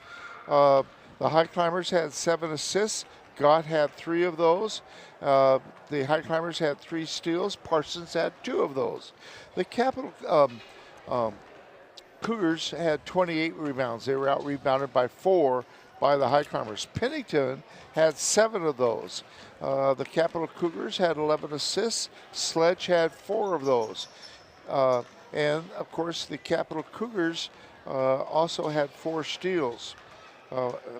The Highclimbers had 7 assists. Gott had 3 of those. The Highclimbers had 3 steals. Parsons had 2 of those. The Capital Cougars had 28 rebounds. They were out-rebounded by 4 by the Highclimbers. Pennington had 7 of those. The Capital Cougars had 11 assists. Sledge had 4 of those. And, of course, the Capital Cougars also had 4 steals.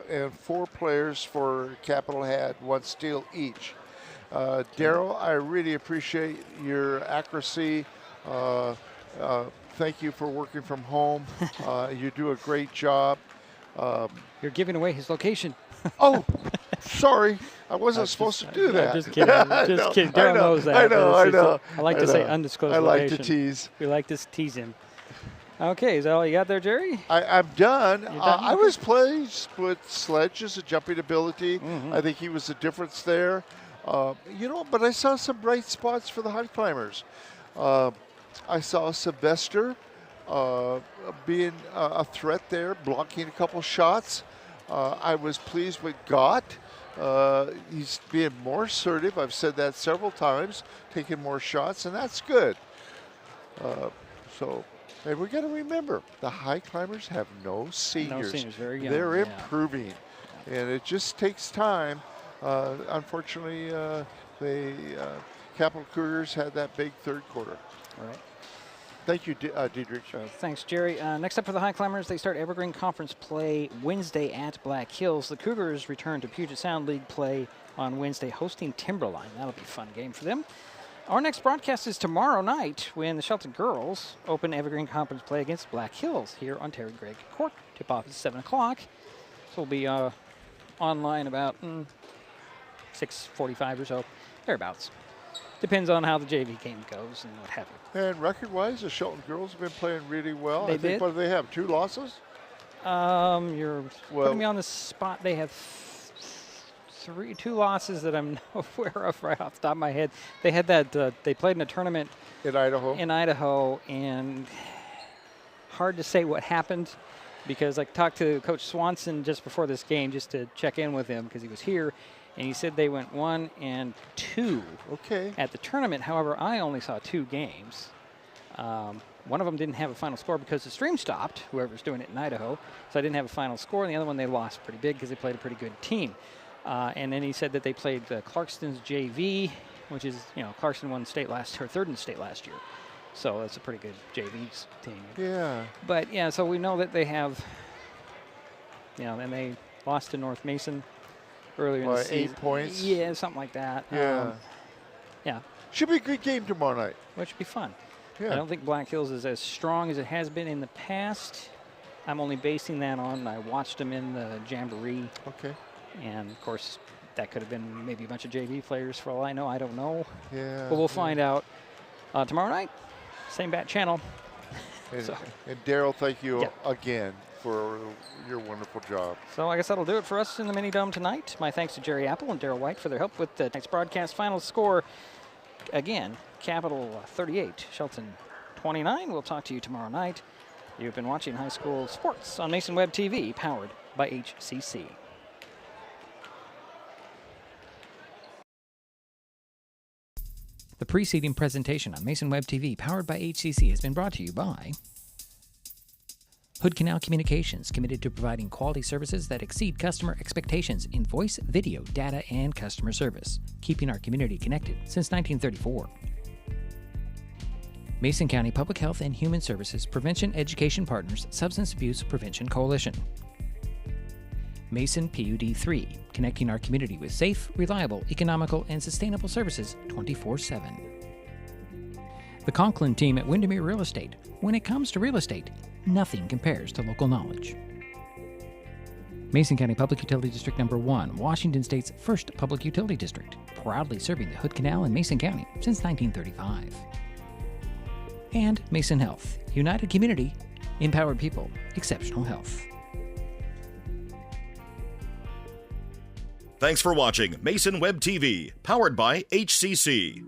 And 4 players for Capital had 1 steal each. Daryl, I really appreciate your accuracy. Thank you for working from home. You do a great job. You're giving away his location. Oh, sorry. I wasn't supposed to do that. Just kidding. Just kidding. Daryl knows that. I know. I like to say undisclosed I like location. to tease. We like to tease him. Okay, is that all you got there, Jerry? I'm done. You're done? I was pleased with Sledge's jumping ability. I think he was the difference there. But I saw some bright spots for the Highclimbers. I saw Sylvester being a threat there, blocking a couple shots. I was pleased with Gott. He's being more assertive. I've said that several times, taking more shots, and that's good. And we got to remember, the Highclimbers have no seniors. No seniors, very young. They're improving, and it just takes time. Unfortunately, the Capital Cougars had that big third quarter. All right. Thank you, Diedrich. Thanks, Jerry. Next up for the Highclimbers, they start Evergreen Conference play Wednesday at Black Hills. The Cougars return to Puget Sound League play on Wednesday, hosting Timberline. That'll be a fun game for them. Our next broadcast is tomorrow night when the Shelton girls open Evergreen Conference play against Black Hills here on Terry Gregg Court. Tip-off is 7 o'clock. So we'll be online about 6:45 or so, thereabouts. Depends on how the JV game goes and what have you. And record-wise, the Shelton girls have been playing really well. They I think, did. what do they have, 2 losses? You're putting me on the spot. They have 2 losses that I'm not aware of right off the top of my head. They had that, they played in a tournament in Idaho, and hard to say what happened because I talked to Coach Swanson just before this game just to check in with him because he was here, and he said they went 1-2 at the tournament. However, I only saw 2 games. One of them didn't have a final score because the stream stopped, whoever's doing it in Idaho, so I didn't have a final score, and the other one they lost pretty big because they played a pretty good team. And then he said that they played Clarkston's JV, which is, Clarkston won state third in the state last year. So that's a pretty good JV team. Yeah. But, yeah, so we know that they have, and they lost to North Mason earlier in the season. 8 points? Yeah, something like that. Yeah. Yeah. Should be a good game tomorrow night. Which should be fun. Yeah. I don't think Black Hills is as strong as it has been in the past. I'm only basing that on I watched them in the Jamboree. Okay. And, of course, that could have been maybe a bunch of JV players for all I know. I don't know. Yeah. But we'll find out tomorrow night. Same bat channel. And Daryl, thank you again for your wonderful job. So I guess that'll do it for us in the Mini Dome tonight. My thanks to Jerry Apple and Daryl White for their help with the next broadcast. Final score, again, Capital 38, Shelton 29. We'll talk to you tomorrow night. You've been watching High School Sports on Mason Web TV, powered by HCC. The preceding presentation on Mason Web TV, powered by HCC, has been brought to you by Hood Canal Communications, committed to providing quality services that exceed customer expectations in voice, video, data, and customer service, keeping our community connected since 1934. Mason County Public Health and Human Services Prevention Education Partners Substance Abuse Prevention Coalition. Mason PUD 3, connecting our community with safe, reliable, economical, and sustainable services 24/7. The Conklin team at Windermere Real Estate. When it comes to real estate, nothing compares to local knowledge. Mason County Public Utility District Number 1, Washington State's first public utility district, proudly serving the Hood Canal in Mason County since 1935. And Mason Health, united community, empowered people, exceptional health. Thanks for watching Mason Web TV, powered by HCC.